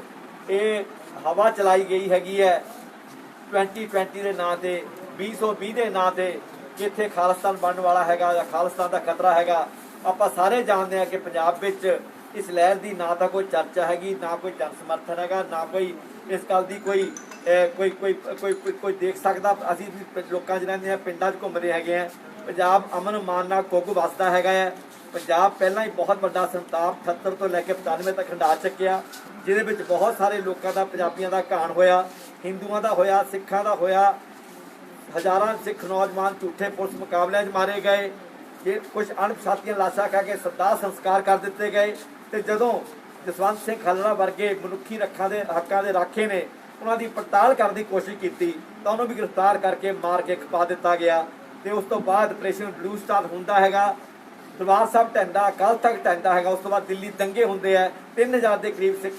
ਇਹ ਹਵਾ ਚਲਾਈ ਗਈ ਹੈਗੀ ਹੈ 2020 ਦੇ ਨਾਂ ਤੇ, 2020 ਦੇ ਨਾਂ ਤੇ, ਕਿ ਇੱਥੇ ਖਾਲਿਸਤਾਨ ਬਣਨ ਵਾਲਾ ਹੈਗਾ ਜਾਂ ਖਾਲਿਸਤਾਨ ਦਾ ਖਤਰਾ ਹੈਗਾ। ਆਪਾਂ ਸਾਰੇ ਜਾਣਦੇ ਹਾਂ ਕਿ ਪੰਜਾਬ ਵਿੱਚ ਇਸ ਲਹਿਰ ਦੀ ਨਾ ਤਾਂ ਕੋਈ ਚਰਚਾ ਹੈਗੀ, ਨਾ ਕੋਈ ਜਨ ਸਮਰਥਨ ਹੈਗਾ, ਨਾ ਕੋਈ ਇਸ ਗੱਲ ਦੀ ਕੋਈ ਦੇਖ ਸਕਦਾ। ਅਸੀਂ ਵੀ ਲੋਕਾਂ 'ਚ ਰਹਿੰਦੇ ਹਾਂ, ਪਿੰਡਾਂ 'ਚ ਘੁੰਮਦੇ ਹੈਗੇ ਆ। ਪੰਜਾਬ ਅਮਨ ਮਾਨ ਨਾਲ ਕੁੱਗ ਵਸਦਾ ਹੈਗਾ ਹੈ। ਪੰਜਾਬ ਪਹਿਲਾਂ ਹੀ ਬਹੁਤ ਵੱਡਾ ਸੰਤਾਪ 78 ਤੋਂ ਲੈ ਕੇ 95 ਤੱਕ ਹੰਢਾ ਚੱਕਿਆ, ਜਿਹਦੇ ਵਿੱਚ ਬਹੁਤ ਸਾਰੇ ਲੋਕਾਂ ਦਾ, ਪੰਜਾਬੀਆਂ ਦਾ ਘਾਣ ਹੋਇਆ, ਹਿੰਦੂਆਂ ਦਾ ਹੋਇਆ, ਸਿੱਖਾਂ ਦਾ ਹੋਇਆ। ਹਜ਼ਾਰਾਂ ਸਿੱਖ ਨੌਜਵਾਨ ਝੂਠੇ ਪੁਲਿਸ ਮੁਕਾਬਲਿਆਂ 'ਚ ਮਾਰੇ ਗਏ। ਜੇ ਕੁਝ ਅਣਪਛਾਤੀਆਂ ਲਾਸ਼ਾਂ ਕਹਿ ਕੇ ਸਰਦਾਰ ਸੰਸਕਾਰ ਕਰ ਦਿੱਤੇ ਗਏ। ਤੇ ਜਦੋਂ ਜਸਵੰਤ ਸਿੰਘ ਖਾਲੜਾ ਵਰਗੇ ਮਨੁੱਖੀ ਹੱਕਾਂ ਦੇ ਰਾਖੇ ਨੇ ਉਹਨਾਂ ਦੀ ਪੜਤਾਲ ਕਰਨ ਦੀ ਕੋਸ਼ਿਸ਼ ਕੀਤੀ ਤਾਂ ਉਹਨੂੰ ਵੀ ਗ੍ਰਿਫਤਾਰ ਕਰਕੇ ਮਾਰ ਕੇ ਖਪਾ ਦਿੱਤਾ ਗਿਆ। ਤੇ ਉਸ ਤੋਂ ਬਾਅਦ ਆਪਰੇਸ਼ਨ ਬਲੂ ਸਟਾਰ ਹੁੰਦਾ ਹੈਗਾ, ਦਰਬਾਰ ਸਾਹਿਬ ਢਹਿੰਦਾ, ਕੱਲ੍ਹ ਤੱਕ ਢਹਿੰਦਾ ਹੈਗਾ। ਉਸ ਤੋਂ ਬਾਅਦ ਦਿੱਲੀ ਦੰਗੇ ਹੁੰਦੇ ਆ, 3000 ਦੇ ਕਰੀਬ ਸਿੱਖ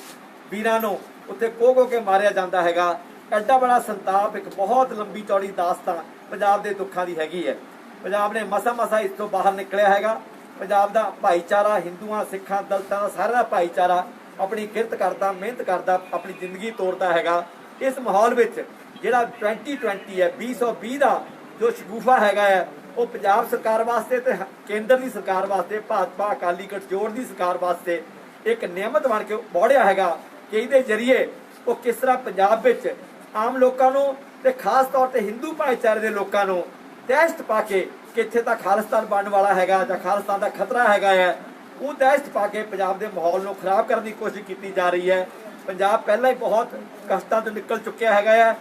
ਵੀਰਾਂ ਨੂੰ ਉੱਥੇ ਕੋਹ ਕੇ ਮਾਰਿਆ ਜਾਂਦਾ ਹੈਗਾ। ਐਡਾ ਬੜਾ ਸੰਤਾਪ, ਇੱਕ ਬਹੁਤ ਲੰਬੀ ਚੌੜੀ ਦਾਸਤਾਨ ਪੰਜਾਬ ਦੇ ਦੁੱਖਾਂ ਦੀ ਹੈਗੀ ਹੈ। ਪੰਜਾਬ ਨੇ ਮਸਾ ਇਸ ਤੋਂ ਬਾਹਰ ਨਿਕਲਿਆ ਹੈਗਾ। ਪੰਜਾਬ ਦਾ ਭਾਈਚਾਰਾ, ਹਿੰਦੂਆਂ, ਸਿੱਖਾਂ, ਦਲਿਤਾਂ ਦਾ ਸਾਰਿਆਂ ਦਾ ਭਾਈਚਾਰਾ ਆਪਣੀ ਕਿਰਤ ਕਰਦਾ, ਮਿਹਨਤ ਕਰਦਾ, ਆਪਣੀ ਜ਼ਿੰਦਗੀ ਤੋਰਦਾ ਹੈਗਾ। ਇਸ ਮਾਹੌਲ ਵਿੱਚ ਜਿਹੜਾ 2020 ਹੈ, 2020 ਦਾ ਜੋ ਸ਼ਗੂਫਾ ਹੈਗਾ ਹੈ, ਉਹ ਪੰਜਾਬ ਸਰਕਾਰ ਵਾਸਤੇ ਤੇ ਕੇਂਦਰ ਦੀ ਸਰਕਾਰ ਵਾਸਤੇ, ਭਾਜਪਾ ਅਕਾਲੀ ਗਠਜੋੜ ਦੀ ਸਰਕਾਰ ਵਾਸਤੇ ਇੱਕ ਨਿਯਮਤ ਬਣ ਕੇ ਬੋੜਿਆ ਹੈਗਾ ਕਿ ਇਹਦੇ ਜ਼ਰੀਏ ਉਹ ਕਿਸ ਤਰ੍ਹਾਂ ਪੰਜਾਬ ਵਿੱਚ ਆਮ ਲੋਕਾਂ ਨੂੰ ਤੇ ਖਾਸ ਤੌਰ ਤੇ ਹਿੰਦੂ ਭਾਈਚਾਰੇ ਦੇ ਲੋਕਾਂ ਨੂੰ ਦਹਿਸ਼ਤ ਪਾ ਕੇ ਕਿ ਇੱਥੇ ਤਾਂ ਖਾਲਿਸਤਾਨ ਬਣਨ ਵਾਲਾ ਹੈਗਾ ਜਾਂ ਖਾਲਿਸਤਾਨ ਦਾ ਖਤਰਾ ਹੈਗਾ ਹੈ, ਉਹ ਦਹਿਸ਼ਤ ਪਾ ਕੇ ਪੰਜਾਬ ਦੇ ਮਾਹੌਲ ਨੂੰ ਖਰਾਬ ਕਰਨ ਦੀ ਕੋਸ਼ਿਸ਼ ਕੀਤੀ ਜਾ ਰਹੀ ਹੈ। ਪੰਜਾਬ ਪਹਿਲਾਂ ਹੀ ਬਹੁਤ ਕਸ਼ਟਾਂ ਤੋਂ ਨਿਕਲ ਚੁੱਕਿਆ ਹੈਗਾ ਹੈ।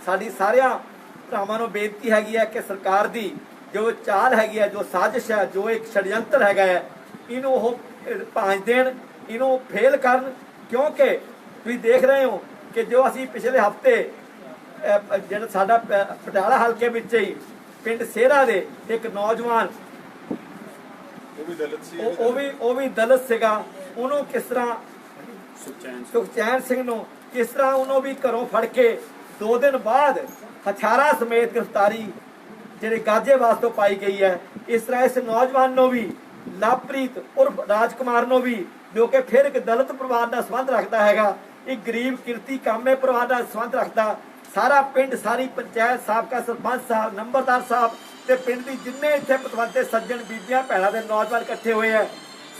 ਸਾਡੀ ਸਾਰਿਆਂ ਭਰਾਵਾਂ ਨੂੰ ਬੇਨਤੀ ਹੈਗੀ ਹੈ ਕਿ ਸਰਕਾਰ ਦੀ ਜੋ ਚਾਲ ਹੈਗੀ ਹੈ, ਜੋ ਸਾਜ਼ਿਸ਼ ਹੈ, ਜੋ ਇੱਕ ਛੜਯੰਤਰ ਹੈਗਾ ਹੈ, ਇਹਨੂੰ ਉਹ ਭਾਂਜ ਦੇਣ, ਇਹਨੂੰ ਫੇਲ ਕਰਨ। ਕਿਉਂਕਿ ਤੁਸੀਂ ਦੇਖ ਰਹੇ ਹੋ ਕਿ ਜੋ ਅਸੀਂ ਪਿਛਲੇ ਹਫ਼ਤੇ ਜਿਹੜਾ ਸਾਡਾ ਪਟਿਆਲਾ ਹਲਕੇ ਵਿੱਚ ਹੀ ਪਿੰਡ ਸੇਰਾ ਦੇ ਇੱਕ ਨੌਜਵਾਨ, ਉਹ ਵੀ ਦਲਿਤ ਸੀਗਾ, ਉਹਨੂੰ ਕਿਸ ਤਰ੍ਹਾਂ ਸੁਖਚੈਨ ਸਿੰਘ ਨੂੰ ਕਿਸ ਤਰ੍ਹਾਂ ਉਹਨੂੰ ਵੀ ਘਰੋਂ ਫੜ ਕੇ 2 ਦਿਨ ਬਾਅਦ ਹਥਿਆਰਾਂ ਸਮੇਤ ਗ੍ਰਿਫਤਾਰੀ ਜਿਹੜੇ ਗਾਜ਼ੀਆਬਾਦ ਤੋਂ ਪਾਈ ਗਈ ਹੈ। ਇਸ ਤਰ੍ਹਾਂ ਇਸ ਨੌਜਵਾਨ ਨੂੰ ਵੀ ਲਵਪ੍ਰੀਤ ਉਰਫ ਰਾਜਕੁਮਾਰ ਨੂੰ ਵੀ, ਜੋ ਕਿ ਫਿਰ ਇੱਕ ਦਲਿਤ ਪਰਿਵਾਰ ਨਾਲ ਸੰਬੰਧ ਰੱਖਦਾ ਹੈਗਾ, ਇੱਕ ਗਰੀਬ ਕਿਰਤੀ ਕਾਮੇ ਪਰਿਵਾਰ ਨਾਲ ਸੰਬੰਧ ਰੱਖਦਾ, ਸਾਰਾ ਪਿੰਡ, ਸਾਰੀ ਪੰਚਾਇਤ, ਸਾਬਕਾ ਸਰਪੰਚ ਸਾਹਿਬ, ਨੰਬਰਦਾਰ ਸਾਹਿਬ ਤੇ ਪਿੰਡ ਦੀ ਜਿੰਨੇ ਇੱਥੇ ਪਤਵੰਤੇ ਸੱਜਣ, ਬੀਬੀਆਂ, ਭੈਣਾਂ ਦੇ ਨੌਜਵਾਨ ਇਕੱਠੇ ਹੋਏ ਆ,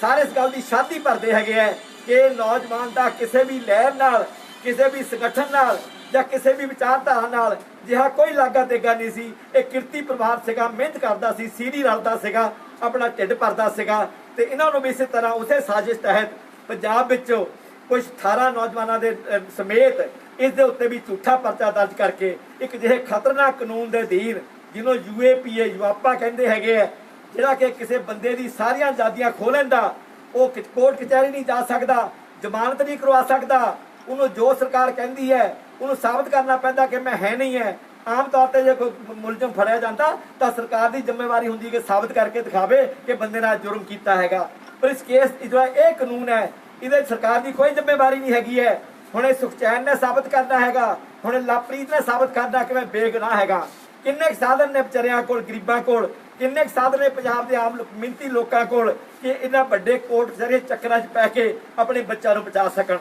ਸਾਰੇ ਇਸ ਗੱਲ ਦੀ ਸ਼ਾਦੀ ਭਰਦੇ ਹੈਗੇ ਆ ਕਿ ਨੌਜਵਾਨ ਦਾ ਕਿਸੇ ਵੀ ਲਹਿਰ ਨਾਲ, ਕਿਸੇ ਵੀ ਸੰਗਠਨ ਨਾਲ ਜਾਂ ਕਿਸੇ ਵੀ ਵਿਚਾਰਧਾਰਾ ਨਾਲ ਜਿਹਾ ਕੋਈ ਲਾਗਾ ਦੇਗਾ ਨਹੀਂ ਸੀ। ਇਹ ਕਿਰਤੀ ਪਰਿਵਾਰ ਸੀਗਾ, ਮਿਹਨਤ ਕਰਦਾ ਸੀ, ਸੀਰੀ ਰਲਦਾ ਸੀਗਾ, ਆਪਣਾ ਢਿੱਡ ਭਰਦਾ ਸੀਗਾ। ਤੇ ਇਹਨਾਂ ਨੂੰ ਵੀ ਇਸੇ ਤਰ੍ਹਾਂ ਉਸੇ ਸਾਜ਼ਿਸ਼ ਤਹਿਤ ਪੰਜਾਬ ਵਿੱਚੋਂ ਕੁਝ 18 ਨੌਜਵਾਨਾਂ ਦੇ ਸਮੇਤ ਇਸ ਦੇ ਉੱਤੇ ਵੀ ਝੂਠਾ ਪਰਚਾ ਦਰਜ ਕਰਕੇ ਇੱਕ ਜਿਹੇ ਖਤਰਨਾਕ ਕਾਨੂੰਨ ਦੇ ਅਧੀਨ, ਜਿਹਨੂੰ UAPA ਯੂਆਪਾ ਕਹਿੰਦੇ ਹੈਗੇ ਆ, ਜਿਹੜਾ ਕਿ ਕਿਸੇ ਬੰਦੇ ਦੀ ਸਾਰੀਆਂ ਆਜ਼ਾਦੀਆਂ ਖੋਹ ਲੈਂਦਾ, ਉਹ ਕੋਰਟ ਕਚਹਿਰੀ ਨਹੀਂ ਜਾ ਸਕਦਾ, ਜ਼ਮਾਨਤ ਨਹੀਂ ਕਰਵਾ ਸਕਦਾ, ਉਹਨੂੰ ਜੋ ਸਰਕਾਰ ਕਹਿੰਦੀ ਹੈ ਉਹਨੂੰ ਸਾਬਤ ਕਰਨਾ ਪੈਂਦਾ ਕਿ ਮੈਂ ਹੈ ਨਹੀਂ ਹੈ। ਆਮ ਤੌਰ ਤੇ ਜੇ ਕੋਈ ਮੁਲਜ਼ਮ ਫੜਿਆ ਜਾਂਦਾ ਤਾਂ ਸਰਕਾਰ ਦੀ ਜ਼ਿੰਮੇਵਾਰੀ ਹੁੰਦੀ ਕਿ ਸਾਬਤ ਕਰਕੇ ਦਿਖਾਵੇ ਕਿ ਬੰਦੇ ਨੇ ਜੁਰਮ ਕੀਤਾ ਹੈਗਾ। ਪਰ ਇਸ ਕੇਸ ਜਿਹੜਾ ਇਹ ਕਾਨੂੰਨ ਹੈ, ਇਹਦੇ ਸਰਕਾਰ ਦੀ ਕੋਈ ਜ਼ਿੰਮੇਵਾਰੀ ਨਹੀਂ ਹੈਗੀ ਹੈ। ਹੁਣ ਇਹ ਸੁਖਚੈਨ ਨੇ ਸਾਬਤ ਕਰਨਾ ਹੈਗਾ, ਹੁਣ ਲਵਪ੍ਰੀਤ ਨੇ ਸਾਬਤ ਕਰਨਾ ਕਿ ਮੈਂ ਬੇਗੁਨਾਹ ਹੈਗਾ। ਕਿੰਨੇ ਸਾਧਨ ਨੇ ਵਿਚਾਰਿਆਂ ਕੋਲ, ਗਰੀਬਾਂ ਕੋਲ, ਕਿੰਨੇ ਸਾਧਨ ਨੇ ਪੰਜਾਬ ਦੇ ਆਮ ਮਿਹਨਤੀ ਲੋਕਾਂ ਕੋਲ ਕਿ ਇਹਨਾਂ ਵੱਡੇ ਕੋਰਟ ਕਚਹਿਰੀ ਚੱਕਰਾਂ 'ਚ ਪੈ ਕੇ ਆਪਣੇ ਬੱਚਿਆਂ ਨੂੰ ਬਚਾ ਸਕਣ।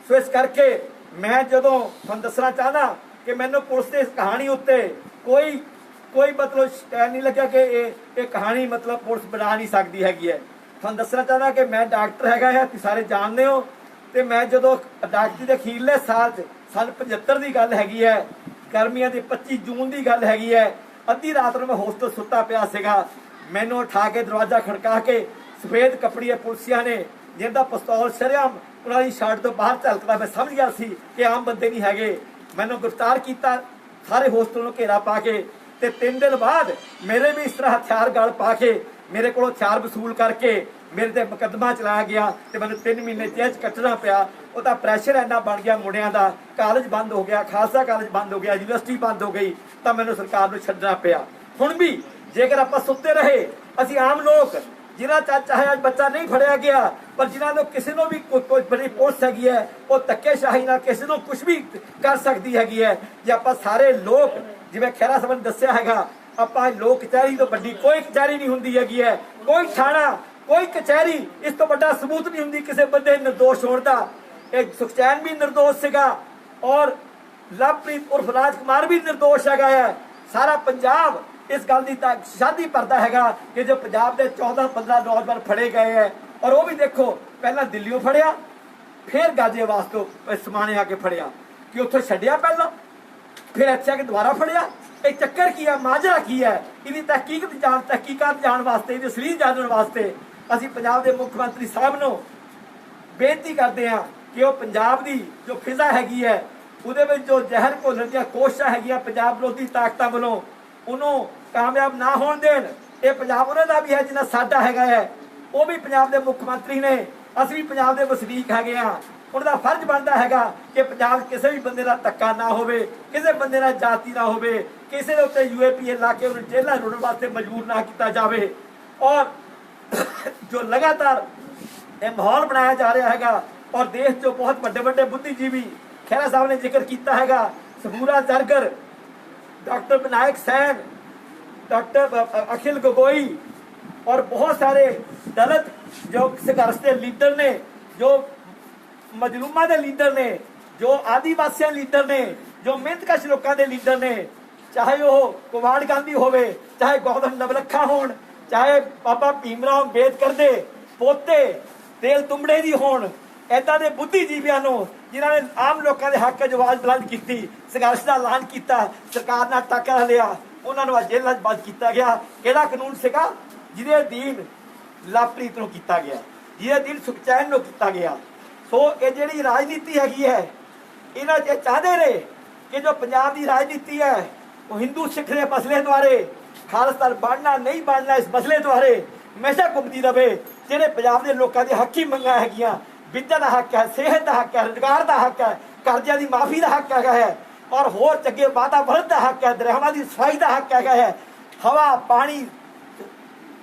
ਸੋ ਇਸ ਕਰਕੇ ਮੈਂ ਜਦੋਂ ਤੁਹਾਨੂੰ ਦੱਸਣਾ ਚਾਹਨਾ ਕਿ ਮੈਨੂੰ ਪੁਲਿਸ ਦੀ ਇਸ ਕਹਾਣੀ ਉੱਤੇ ਕੋਈ ਮਤਲਬ ਸਟੈਂਡ ਨਹੀਂ ਲੱਗਿਆ ਕਿ ਇਹ ਕਹਾਣੀ ਮਤਲਬ ਪੁਲਿਸ ਬਣਾ ਨਹੀਂ ਸਕਦੀ ਹੈਗੀ ਹੈ। ਤੁਹਾਨੂੰ ਦੱਸਣਾ ਚਾਹਨਾ ਕਿ ਮੈਂ ਡਾਕਟਰ ਹੈਗਾ ਹੈ, ਤੁਸੀਂ ਸਾਰੇ ਜਾਣਦੇ ਹੋ। ਤੇ ਮੈਂ ਜਦੋਂ ਡਾਕਟਰੀ ਦੇ ਅਖੀਰਲੇ ਸਾਲ 'ਚ ਸੰਨ 75 ਦੀ ਗੱਲ ਹੈਗੀ ਹੈ, ਗਰਮੀਆਂ ਦੀ 25 ਜੂਨ ਦੀ ਗੱਲ ਹੈਗੀ ਹੈ, ਅੱਧੀ ਰਾਤ ਨੂੰ ਮੈਂ ਹੋਸਟਲ ਸੁੱਤਾ ਪਿਆ ਸੀਗਾ। ਮੈਨੂੰ ਉਠਾ ਕੇ ਦਰਵਾਜ਼ਾ ਖੜਕਾ ਕੇ ਸਫੇਦ ਕੱਪੜੀਏ ਪੁਲਿਸੀਆਂ ਨੇ, ਜਿਹਦਾ ਪਿਸਤੌਲ ਸ਼ਰੇਆਮ ਉਹਨਾਂ ਦੀ ਸ਼ਰਟ ਤੋਂ ਬਾਹਰ ਝਲਕਦਾ, ਮੈਂ ਸਮਝ ਗਿਆ ਸੀ ਕਿ ਆਮ ਬੰਦੇ ਨਹੀਂ ਹੈਗੇ। ਮੈਨੂੰ ਗ੍ਰਿਫਤਾਰ ਕੀਤਾ, ਸਾਰੇ ਹੋਸਟਲ ਨੂੰ ਘੇਰਾ ਪਾ ਕੇ, ਤੇ 3 ਦਿਨ ਬਾਅਦ ਮੇਰੇ ਵੀ ਇਸ ਤਰ੍ਹਾਂ ਹਥਿਆਰ ਗਲ ਪਾ ਕੇ ਮੇਰੇ ਕੋਲੋਂ ਹਥਿਆਰ ਵਸੂਲ ਕਰਕੇ ਮੇਰੇ ਤੇ ਮੁਕੱਦਮਾ ਚਲਾਇਆ ਗਿਆ ਤੇ ਮੈਨੂੰ 3 ਮਹੀਨੇ ਜੇਲ੍ਹ 'ਚ ਕੱਟਣਾ ਪਿਆ। ਉਹਦਾ ਪ੍ਰੈਸ਼ਰ ਇੰਨਾ ਬਣ ਗਿਆ ਮੁੰਡਿਆਂ ਦਾ, ਕਾਲਜ ਬੰਦ ਹੋ ਗਿਆ, ਖਾਲਸਾ ਕਾਲਜ ਬੰਦ ਹੋ ਗਿਆ, ਯੂਨੀਵਰਸਿਟੀ ਬੰਦ ਹੋ ਗਈ, ਤਾਂ ਮੈਨੂੰ ਸਰਕਾਰ ਨੂੰ ਛੱਡਣਾ ਪਿਆ। ਹੁਣ ਵੀ ਜੇਕਰ ਆਪਾਂ ਸੁੱਤੇ ਰਹੇ, ਅਸੀਂ ਆਮ ਲੋਕ ਜਿਨ੍ਹਾਂ ਚਾਹੇ ਅੱਜ ਬੱਚਾ ਨਹੀਂ ਫੜਿਆ ਗਿਆ, ਪਰ ਜਿਨ੍ਹਾਂ ਨੂੰ ਕਿਸੇ ਨੂੰ ਵੀ ਕੋਈ ਬੜੀ ਪੁਲਿਸ ਹੈਗੀ ਹੈ, ਉਹ ਧੱਕੇਸ਼ਾਹੀ ਨਾਲ ਕਿਸੇ ਨੂੰ ਕੁਝ ਵੀ ਕਰ ਸਕਦੀ ਹੈਗੀ ਹੈ। ਜੇ ਆਪਾਂ ਸਾਰੇ ਲੋਕ, ਜਿਵੇਂ ਖਹਿਰਾ ਸਾਹਿਬ ਨੇ ਦੱਸਿਆ ਹੈਗਾ, ਆਪਾਂ ਲੋਕ ਕਚਹਿਰੀ ਤੋਂ ਵੱਡੀ ਕੋਈ ਕਚਹਿਰੀ ਨਹੀਂ ਹੁੰਦੀ ਹੈਗੀ ਹੈ, ਕੋਈ ਥਾਣਾ, ਕੋਈ ਕਚਹਿਰੀ ਇਸ ਤੋਂ ਵੱਡਾ ਸਬੂਤ ਨਹੀਂ ਹੁੰਦੀ ਕਿਸੇ ਬੰਦੇ ਨਿਰਦੋਸ਼ ਹੋਣ ਦਾ। ਇਹ ਸੁਖਚੈਨ ਵੀ ਨਿਰਦੋਸ਼ ਸੀਗਾ ਔਰ ਲਵਪ੍ਰੀਤ ਉਰਫ ਰਾਜਕੁਮਾਰ ਵੀ ਨਿਰਦੋਸ਼ ਹੈਗਾ ਹੈ। ਸਾਰਾ ਪੰਜਾਬ ਇਸ ਗੱਲ ਦੀ ਸ਼ਾਦੀ ਭਰਦਾ ਹੈਗਾ ਕਿ ਜੋ ਪੰਜਾਬ ਦੇ 14-15 ਨੌਜਵਾਨ ਫੜੇ ਗਏ ਹੈ, ਔਰ ਉਹ ਵੀ ਦੇਖੋ ਪਹਿਲਾਂ ਦਿੱਲੀੋਂ ਫੜਿਆ, ਫਿਰ ਗਾਜ਼ੀਆਬਾਦ ਤੋਂ ਸਮਾਣੇ ਆ ਕੇ ਫੜਿਆ, ਕਿ ਉੱਥੋਂ ਛੱਡਿਆ ਪਹਿਲਾਂ, ਫਿਰ ਇੱਥੇ ਆ ਕੇ ਦੁਬਾਰਾ ਫੜਿਆ। ਇਹ ਚੱਕਰ ਕੀ ਹੈ, ਮਾਜਰਾ ਕੀ ਹੈ? ਇਹਦੀ ਤਹਿਕੀਕਾਤ ਜਾਣ ਵਾਸਤੇ, ਇਹਦੀ ਅਸਲੀ ਜਾਣਨ ਵਾਸਤੇ ਅਸੀਂ ਪੰਜਾਬ ਦੇ ਮੁੱਖ ਮੰਤਰੀ ਸਾਹਿਬ ਨੂੰ ਬੇਨਤੀ ਕਰਦੇ ਹਾਂ ਕਿ ਉਹ ਪੰਜਾਬ ਦੀ ਜੋ ਫਿਜ਼ਾ ਹੈਗੀ ਹੈ, ਉਹਦੇ ਵਿੱਚ ਜੋ ਜ਼ਹਿਰ ਘੋਲਣ ਦੀਆਂ ਕੋਸ਼ਿਸ਼ਾਂ ਹੈਗੀਆਂ ਪੰਜਾਬ ਵਿਰੋਧੀ ਤਾਕਤਾਂ ਵੱਲੋਂ, ਉਹਨੂੰ ਕਾਮਯਾਬ ਨਾ ਹੋਣ ਦੇਣ। ਇਹ ਪੰਜਾਬ ਉਹਨਾਂ ਦਾ ਵੀ ਹੈ ਜਿੰਨਾ ਸਾਡਾ ਹੈਗਾ ਹੈ। ਉਹ ਵੀ ਪੰਜਾਬ ਦੇ ਮੁੱਖ ਮੰਤਰੀ ਨੇ, ਅਸੀਂ ਵੀ ਪੰਜਾਬ ਦੇ ਵਸਨੀਕ ਹੈਗੇ ਹਾਂ। ਉਹਨਾਂ ਦਾ ਫਰਜ਼ ਬਣਦਾ ਹੈਗਾ ਕਿ ਪੰਜਾਬ ਕਿਸੇ ਵੀ ਬੰਦੇ ਦਾ ਧੱਕਾ ਨਾ ਹੋਵੇ, ਕਿਸੇ ਬੰਦੇ ਨਾਲ ਜਾਤੀ ਨਾ ਹੋਵੇ, ਕਿਸੇ ਦੇ ਉੱਤੇ UAPA ਲਾ ਕੇ ਉਹਨੂੰ ਜੇਲ੍ਹਾਂ ਰੁੜਨ ਵਾਸਤੇ ਮਜਬੂਰ ਨਾ ਕੀਤਾ ਜਾਵੇ। ਔਰ ਜੋ ਲਗਾਤਾਰ ਇਹ ਮਾਹੌਲ ਬਣਾਇਆ ਜਾ ਰਿਹਾ ਹੈਗਾ, ਔਰ ਦੇਸ਼ 'ਚੋਂ ਬਹੁਤ ਵੱਡੇ ਵੱਡੇ ਬੁੱਧੀਜੀਵੀ, ਖਹਿਰਾ ਸਾਹਿਬ ਨੇ ਜ਼ਿਕਰ ਕੀਤਾ ਹੈਗਾ, ਸਬੂਰਾ ਜਰਗਰ, डॉक्टर विनायक सैन, डॉक्टर अखिल गगोई और बहुत सारे दलित जो संघर्ष के लीडर ने, जो मजलूमा के लीडर ने, जो आदिवासी लीडर ने, जो मेहनतकश लोगों के लीडर ने, चाहे वो कुमार गांधी होवे, चाहे गौतम नवलखा होण, चाहे बाबा भीमराव अंबेडकर दे पोते तेल तुंबड़े दी होण, ऐदा दे बुद्धिजीवियों ਨੂੰ जिन्हों ने आम लोगों के हक च आवाज़ बुलंद की, संघर्ष का ऐलान किया, सरकार नाल टाका लिया, उन्होंने जेलों बंद किया गया। किहड़ा कानून सीगा जिहदे अधीन लवप्रीत नूं कीता गया, जिहदे अधीन सुखचैन नूं कीता गया। सो ये जिहड़ी राजनीति हैगी है, इन्हां च चाहते रहे कि जो पंजाब की राजनीति है वो हिंदू सिख के मसले द्वारे, खालिस्तान बनना नहीं बनना इस मसले द्वारे हमेशा घुमती रहे। जिहड़े पंजाब के लोगों की हक ही मंगा हैगियां, विद्या का हक है, सेहत का हक है, रोजगार का हक है, कर्जा की माफी का हक है, और होर चंगे वातावरण का हक है, दरियावां की सफाई का हक है, हवा पानी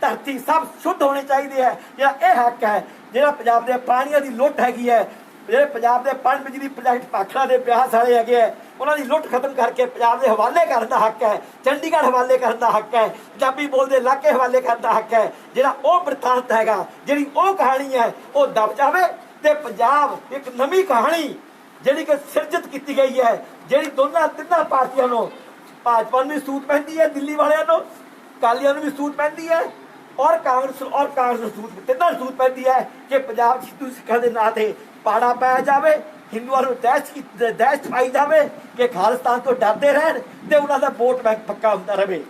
धरती सब शुद्ध होने चाहिए है। जिहड़ा यह हक है, जिहड़ा पंजाब के पानियों की लुट हैगी है, ਜਿਹੜੇ ਪੰਜਾਬ ਦੇ ਪਣ ਬਿਜਲੀ ਪ੍ਰੋਜੈਕਟ ਭਾਖੜਾ ਦੇ ਬਿਆਸ ਵਾਲੇ ਹੈਗੇ ਆ, ਉਹਨਾਂ ਦੀ ਲੁੱਟ ਖਤਮ ਕਰਕੇ ਪੰਜਾਬ ਦੇ ਹਵਾਲੇ ਕਰਨ ਦਾ ਹੱਕ ਹੈ, ਚੰਡੀਗੜ੍ਹ ਹਵਾਲੇ ਕਰਨ ਦਾ ਹੱਕ ਹੈ, ਪੰਜਾਬੀ ਬੋਲਦੇ ਇਲਾਕੇ ਹਵਾਲੇ ਕਰਨ ਦਾ ਹੱਕ ਹੈ। ਜਿਹੜਾ ਉਹ ਬ੍ਰਿਤਾਂਤ ਹੈਗਾ, ਜਿਹੜੀ ਉਹ ਕਹਾਣੀ ਹੈ, ਉਹ ਦਬ ਜਾਵੇ ਤੇ ਪੰਜਾਬ ਇੱਕ ਨਵੀਂ ਕਹਾਣੀ ਜਿਹੜੀ ਕਿ ਸਿਰਜਿਤ ਕੀਤੀ ਗਈ ਹੈ, ਜਿਹੜੀ ਤਿੰਨਾਂ ਪਾਰਟੀਆਂ ਨੂੰ, ਭਾਜਪਾ ਨੂੰ ਵੀ ਸੂਤ ਪੈਂਦੀ ਹੈ, ਦਿੱਲੀ ਵਾਲਿਆਂ ਨੂੰ, ਅਕਾਲੀਆਂ ਨੂੰ ਵੀ ਸੂਤ ਪੈਂਦੀ ਹੈ, ਔਰ ਕਾਂਗਰਸ ਨੂੰ ਸੂਤ, ਤਿੰਨਾਂ ਨੂੰ ਸੂਤ ਪੈਂਦੀ ਹੈ ਕਿ ਪੰਜਾਬ ਹਿੰਦੂ ਸਿੱਖਾਂ ਦੇ ਨਾਂ ਤੇ ਪਾੜਾ ਪਾਇਆ ਜਾਵੇ, ਹਿੰਦੂਆਂ ਨੂੰ ਦਹਿਸ਼ਤ ਪਾਈ ਜਾਵੇ ਕਿ ਖਾਲਿਸਤਾਨ ਤੋਂ ਡਰਦੇ ਰਹਿਣ ਤੇ ਉਹਨਾਂ ਦਾ ਵੋਟ ਬੈਂਕ ਪੱਕਾ ਹੁੰਦਾ ਰਹੇ।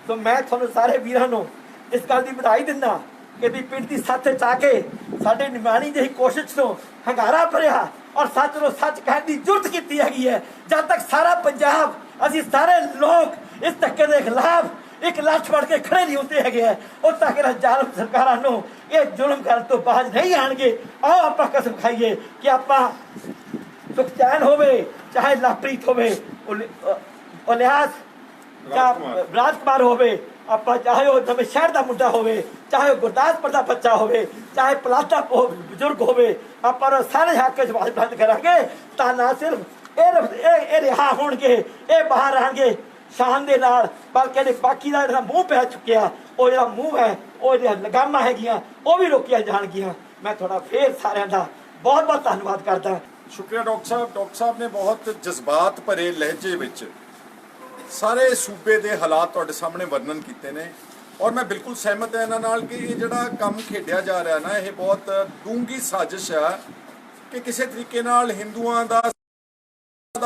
ਸੋ ਮੈਂ ਤੁਹਾਨੂੰ ਸਾਰੇ ਵੀਰਾਂ ਨੂੰ ਇਸ ਗੱਲ ਦੀ ਵਧਾਈ ਦਿੰਦਾ ਕਿ ਵੀ ਪਿੰਡ ਦੀ ਸੱਥ ਚ ਆ ਕੇ ਸਾਡੇ ਨਿਮਾਣੀ ਜਿਹੀ ਕੋਸ਼ਿਸ਼ ਨੂੰ ਹੰਗਾਰਾ ਭਰਿਆ ਔਰ ਸੱਚ ਨੂੰ ਸੱਚ ਕਹਿਣ ਦੀ ਜੁਰਤ ਕੀਤੀ ਹੈਗੀ ਹੈ। ਜਦ ਤੱਕ ਸਾਰਾ ਪੰਜਾਬ, ਅਸੀਂ ਸਾਰੇ ਲੋਕ ਇਸ ਧੱਕੇ ਦੇ ਖਿਲਾਫ ਇੱਕ ਲੱਠ ਫੜ ਕੇ ਖੜੇ ਨਹੀਂ ਹੁੰਦੇ ਹੈਗੇ ਆ, ਉਦੋਂ ਤੱਕ ਇਹਨਾਂ ਜ਼ਾਲਮ ਸਰਕਾਰਾਂ ਨੂੰ ਇਹ ਜ਼ੁਲਮ ਕਰਨ ਤੋਂ ਬਾਅਦ ਨਹੀਂ ਆਣਗੇ। ਆਓ ਆਪਾਂ ਕਸਮ ਖਾਈਏ ਕਿ ਆਪਾਂ ਸੁਖਚੈਨ ਹੋਵੇ, ਚਾਹੇ ਲਵਪ੍ਰੀਤ ਹੋਵੇ, ਇਲਿਆਸ ਜਾਂ ਰਾਜਕੁਮਾਰ ਹੋਵੇ, ਆਪਾਂ ਚਾਹੇ ਉਹ ਨਵੇਂ ਸ਼ਹਿਰ ਦਾ ਮੁੰਡਾ ਹੋਵੇ, ਚਾਹੇ ਉਹ ਗੁਰਦਾਸਪੁਰ ਦਾ ਬੱਚਾ ਹੋਵੇ, ਚਾਹੇ ਪਲਾਟਾ ਬਜ਼ੁਰਗ ਹੋਵੇ, ਆਪਾਂ ਉਹ ਸਾਰੇ ਹੱਕ ਚ ਆਵਾਜ਼ ਬੁਲੰਦ ਕਰਾਂਗੇ ਤਾਂ ਨਾ ਸਿਰਫ ਇਹ ਰਿਹਾ ਹੋਣਗੇ, ਇਹ ਬਾਹਰ ਆਣਗੇ ਸ਼ਾਨ ਦੇ ਨਾਲ, ਬਲਕਿ ਬਾਕੀ ਦਾ ਜਿਹੜਾ ਮੂੰਹ ਪੈ ਚੁੱਕਿਆ, ਉਹ ਜਿਹੜਾ ਮੂੰਹ ਹੈ, ਉਹ ਜਿਹੜੀਆਂ ਲਗਾਮਾਂ ਹੈਗੀਆਂ, ਉਹ ਵੀ ਰੋਕੀਆਂ ਜਾਣਗੀਆਂ। ਮੈਂ ਤੁਹਾਡਾ ਫੇਰ ਸਾਰਿਆਂ ਦਾ ਬਹੁਤ ਬਹੁਤ ਧੰਨਵਾਦ ਕਰਦਾ। ਸ਼ੁਕਰੀਆ ਡਾਕਟਰ ਸਾਹਿਬ। ਡਾਕਟਰ ਸਾਹਿਬ ਨੇ ਬਹੁਤ ਜਜ਼ਬਾਤ ਭਰੇ ਲਹਿਜੇ ਵਿੱਚ ਸਾਰੇ ਸੂਬੇ ਦੇ ਹਾਲਾਤ ਤੁਹਾਡੇ ਸਾਹਮਣੇ ਵਰਣਨ ਕੀਤੇ ਨੇ, ਔਰ ਮੈਂ ਬਿਲਕੁਲ ਸਹਿਮਤ ਹਾਂ ਇਹਨਾਂ ਨਾਲ ਕਿ ਇਹ ਜਿਹੜਾ ਕੰਮ ਖੇਡਿਆ ਜਾ ਰਿਹਾ ਨਾ, ਇਹ ਬਹੁਤ ਡੂੰਘੀ ਸਾਜ਼ਿਸ਼ ਹੈ ਕਿ ਕਿਸੇ ਤਰੀਕੇ ਨਾਲ ਹਿੰਦੂਆਂ ਦਾ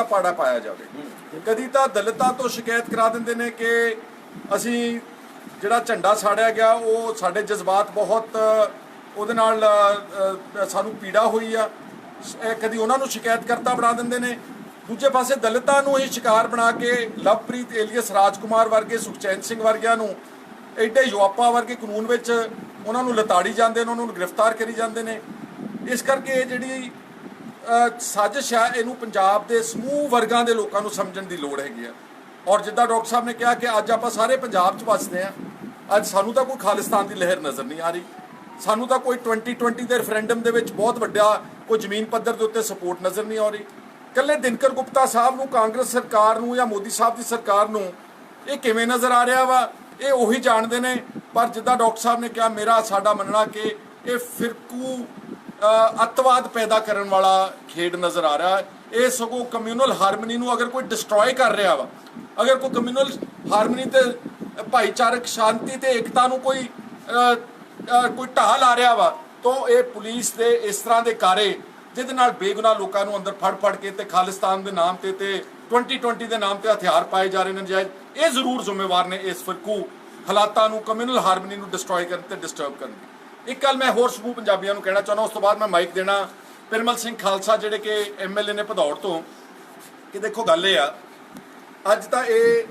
ਪਾੜਾ ਪਾਇਆ ਜਾਵੇ। ਕਦੀ ਤਾਂ ਦਲਿਤਾਂ ਤੋਂ ਸ਼ਿਕਾਇਤ ਕਰਾ ਦਿੰਦੇ ਨੇ ਕਿ ਅਸੀਂ ਜਿਹੜਾ ਝੰਡਾ ਸਾੜਿਆ ਗਿਆ, ਉਹ ਸਾਡੇ ਜਜ਼ਬਾਤ ਬਹੁਤ ਉਹਦੇ ਨਾਲ ਸਾਨੂੰ ਪੀੜਾ ਹੋਈ ਆ, ਕਦੀ ਉਹਨਾਂ ਨੂੰ ਸ਼ਿਕਾਇਤਕਰਤਾ ਬਣਾ ਦਿੰਦੇ ਨੇ। ਦੂਜੇ ਪਾਸੇ ਦਲਿਤਾਂ ਨੂੰ ਹੀ ਸ਼ਿਕਾਰ ਬਣਾ ਕੇ ਲਵਪ੍ਰੀਤ ਏਲੀਅਸ ਰਾਜਕੁਮਾਰ ਵਰਗੇ, ਸੁਖਚੈਨ ਸਿੰਘ ਵਰਗਿਆਂ ਨੂੰ, ਐਡੇ ਯੁਆਪਾ ਵਰਗੇ ਕਾਨੂੰਨ ਵਿੱਚ ਉਹਨਾਂ ਨੂੰ ਲਤਾੜੀ ਜਾਂਦੇ ਨੇ, ਉਹਨਾਂ ਨੂੰ ਗ੍ਰਿਫਤਾਰ ਕਰੀ ਜਾਂਦੇ ਨੇ। ਇਸ ਕਰਕੇ ਇਹ ਜਿਹੜੀ ਸਾਜ਼ਿਸ਼ ਹੈ, ਇਹਨੂੰ ਪੰਜਾਬ ਦੇ ਸਮੂਹ ਵਰਗਾਂ ਦੇ ਲੋਕਾਂ ਨੂੰ ਸਮਝਣ ਦੀ ਲੋੜ ਹੈਗੀ ਆ। ਔਰ ਜਿੱਦਾਂ ਡਾਕਟਰ ਸਾਹਿਬ ਨੇ ਕਿਹਾ ਕਿ ਅੱਜ ਆਪਾਂ ਸਾਰੇ ਪੰਜਾਬ 'ਚ ਵੱਸਦੇ ਹਾਂ, ਅੱਜ ਸਾਨੂੰ ਤਾਂ ਕੋਈ ਖਾਲਿਸਤਾਨ ਦੀ ਲਹਿਰ ਨਜ਼ਰ ਨਹੀਂ ਆ ਰਹੀ, ਸਾਨੂੰ ਤਾਂ ਕੋਈ 2020 ਦੇ ਰੈਫਰੈਂਡਮ ਦੇ ਵਿੱਚ ਬਹੁਤ ਵੱਡਾ ਕੋਈ ਜ਼ਮੀਨ ਪੱਧਰ ਦੇ ਉੱਤੇ ਸਪੋਰਟ ਨਜ਼ਰ ਨਹੀਂ ਆ ਰਹੀ। ਇਕੱਲੇ ਦਿਨਕਰ ਗੁਪਤਾ ਸਾਹਿਬ ਨੂੰ, ਕਾਂਗਰਸ ਸਰਕਾਰ ਨੂੰ ਜਾਂ ਮੋਦੀ ਸਾਹਿਬ ਦੀ ਸਰਕਾਰ ਨੂੰ ਇਹ ਕਿਵੇਂ ਨਜ਼ਰ ਆ ਰਿਹਾ ਵਾ, ਇਹ ਉਹੀ ਜਾਣਦੇ ਨੇ। ਪਰ ਜਿੱਦਾਂ ਡਾਕਟਰ ਸਾਹਿਬ ਨੇ ਕਿਹਾ, ਸਾਡਾ ਮੰਨਣਾ ਕਿ ਇਹ ਫਿਰਕੂ ਅੱਤਵਾਦ ਪੈਦਾ ਕਰਨ ਵਾਲਾ ਖੇਡ ਨਜ਼ਰ ਆ ਰਿਹਾ ਹੈ। ਇਹ ਸਗੋਂ ਕਮਿਊਨਲ ਹਾਰਮਨੀ ਨੂੰ ਅਗਰ ਕੋਈ ਡਿਸਟਰੋਏ ਕਰ ਰਿਹਾ ਵਾ, ਅਗਰ ਕੋਈ ਕਮਿਊਨਲ ਹਾਰਮਨੀ ਤੇ ਭਾਈਚਾਰਕ ਸ਼ਾਂਤੀ ਤੇ ਏਕਤਾ ਨੂੰ ਕੋਈ ਢਾਹ ਲਾ ਰਿਹਾ ਵਾ, ਤਾਂ ਇਹ ਪੁਲਿਸ ਦੇ ਇਸ ਤਰ੍ਹਾਂ ਦੇ ਕਾਰੇ ਜਿਹਦੇ ਨਾਲ ਬੇਗੁਨਾਹ ਲੋਕਾਂ ਨੂੰ ਅੰਦਰ ਫੜ ਕੇ ਤੇ ਖਾਲਿਸਤਾਨ ਦੇ ਨਾਮ ਤੇ 2020 ਦੇ ਨਾਮ ਤੇ ਹਥਿਆਰ ਪਾਏ ਜਾ ਰਹੇ ਨੇ ਨਜਾਇਜ਼, ਇਹ ਜ਼ਰੂਰ ਜ਼ਿੰਮੇਵਾਰ ਨੇ ਇਸ ਫਿਰਕੂ ਹਾਲਾਤਾਂ ਨੂੰ, ਕਮਿਊਨਲ ਹਾਰਮਨੀ ਨੂੰ ਡਿਸਟਰੋਏ ਕਰਨ ਤੇ ਡਿਸਟਰਬ ਕਰਨ ਦੀ। ਇੱਕ ਗੱਲ ਮੈਂ ਹੋਰ ਸਮੂਹ ਪੰਜਾਬੀਆਂ ਨੂੰ ਕਹਿਣਾ ਚਾਹੁੰਦਾ, ਉਸ ਤੋਂ ਬਾਅਦ ਮੈਂ ਮਾਈਕ ਦੇਣਾ ਪਿਰਮਲ ਸਿੰਘ ਖਾਲਸਾ ਜਿਹੜੇ ਕਿ MLA ਨੇ ਭਦੌੜ ਤੋਂ, ਕਿ ਦੇਖੋ ਗੱਲ ਇਹ ਆ, ਅੱਜ ਤਾਂ ਇਹ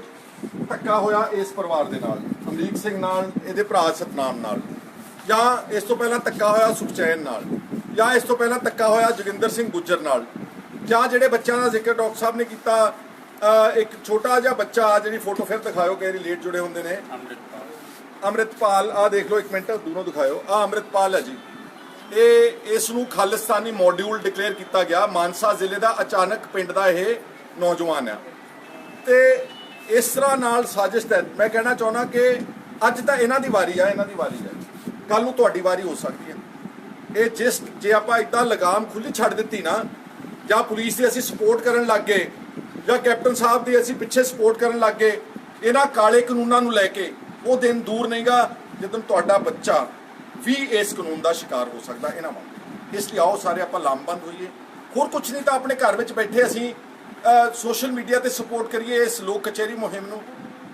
ਧੱਕਾ ਹੋਇਆ ਇਸ ਪਰਿਵਾਰ ਦੇ ਨਾਲ, ਅਮਰੀਕ ਸਿੰਘ ਨਾਲ, ਇਹਦੇ ਭਰਾ ਸਤਨਾਮ ਨਾਲ, ਜਾਂ ਇਸ ਤੋਂ ਪਹਿਲਾਂ ਧੱਕਾ ਹੋਇਆ ਸੁਖਚੈਨ ਨਾਲ, ਜਾਂ ਇਸ ਤੋਂ ਪਹਿਲਾਂ ਧੱਕਾ ਹੋਇਆ ਜੋਗਿੰਦਰ ਸਿੰਘ ਗੁੱਜਰ ਨਾਲ, ਜਾਂ ਜਿਹੜੇ ਬੱਚਿਆਂ ਦਾ ਜ਼ਿਕਰ ਡਾਕਟਰ ਸਾਹਿਬ ਨੇ ਕੀਤਾ, ਇੱਕ ਛੋਟਾ ਜਿਹਾ ਬੱਚਾ ਜਿਹੜੀ ਫੋਟੋ ਫਿਰ ਦਿਖਾਇਓ, ਕਈ ਵਾਰੀ ਲੇਟ ਜੁੜੇ ਹੁੰਦੇ ਨੇ, ਅੰਮ੍ਰਿਤਪਾਲ, ਆਹ ਦੇਖ ਲਓ, ਇੱਕ ਮਿੰਟ ਦੂਰੋਂ ਦਿਖਾਇਓ, ਆਹ ਅੰਮ੍ਰਿਤਪਾਲ ਹੈ ਜੀ। ਇਸ ਨੂੰ ਖਾਲਿਸਤਾਨੀ ਮੋਡਿਊਲ ਡਿਕਲੇਅਰ ਕੀਤਾ ਗਿਆ, ਮਾਨਸਾ ਜ਼ਿਲ੍ਹੇ ਦਾ ਅਚਾਨਕ ਪਿੰਡ ਦਾ ਇਹ ਨੌਜਵਾਨ ਆ। ਤੇ ਇਸ ਤਰ੍ਹਾਂ ਨਾਲ ਸਾਜ਼ਿਸ਼ ਤਹਿਤ ਮੈਂ ਕਹਿਣਾ ਚਾਹੁੰਦਾ ਕਿ ਅੱਜ ਤਾਂ ਇਹਨਾਂ ਦੀ ਵਾਰੀ ਆ, ਕੱਲ ਨੂੰ ਤੁਹਾਡੀ ਵਾਰੀ ਹੋ ਸਕਦੀ ਹੈ। ਇਹ ਜੇ ਆਪਾਂ ਇੱਦਾਂ ਲਗਾਮ ਖੁੱਲੀ ਛੱਡ ਦਿੱਤੀ ਨਾ, ਜਾਂ ਪੁਲਿਸ ਦੀ ਅਸੀਂ ਸਪੋਰਟ ਕਰਨ ਲੱਗ ਗਏ, ਜਾਂ ਕੈਪਟਨ ਸਾਹਿਬ ਦੀ ਅਸੀਂ ਪਿੱਛੇ ਸਪੋਰਟ ਕਰਨ ਲੱਗ ਗਏ ਇਹਨਾਂ ਕਾਲੇ ਕਾਨੂੰਨਾਂ ਨੂੰ ਲੈ ਕੇ, ਉਹ ਦਿਨ ਦੂਰ ਨਹੀਂਗਾ ਜਦੋਂ ਤੁਹਾਡਾ ਬੱਚਾ ਵੀ ਇਸ ਕਾਨੂੰਨ ਦਾ ਸ਼ਿਕਾਰ ਹੋ ਸਕਦਾ ਇਹਨਾਂ ਵਾਂਗ। ਇਸ ਲਈ ਆਓ ਸਾਰੇ ਆਪਾਂ ਲਾਮਬੰਦ ਹੋਈਏ, ਹੋਰ ਕੁਝ ਨਹੀਂ ਤਾਂ ਆਪਣੇ ਘਰ ਵਿੱਚ ਬੈਠੇ ਅਸੀਂ ਸੋਸ਼ਲ ਮੀਡੀਆ ਤੇ ਸਪੋਰਟ ਕਰੀਏ ਇਸ ਲੋਕ ਕਚਹਿਰੀ ਮੁਹਿੰਮ ਨੂੰ।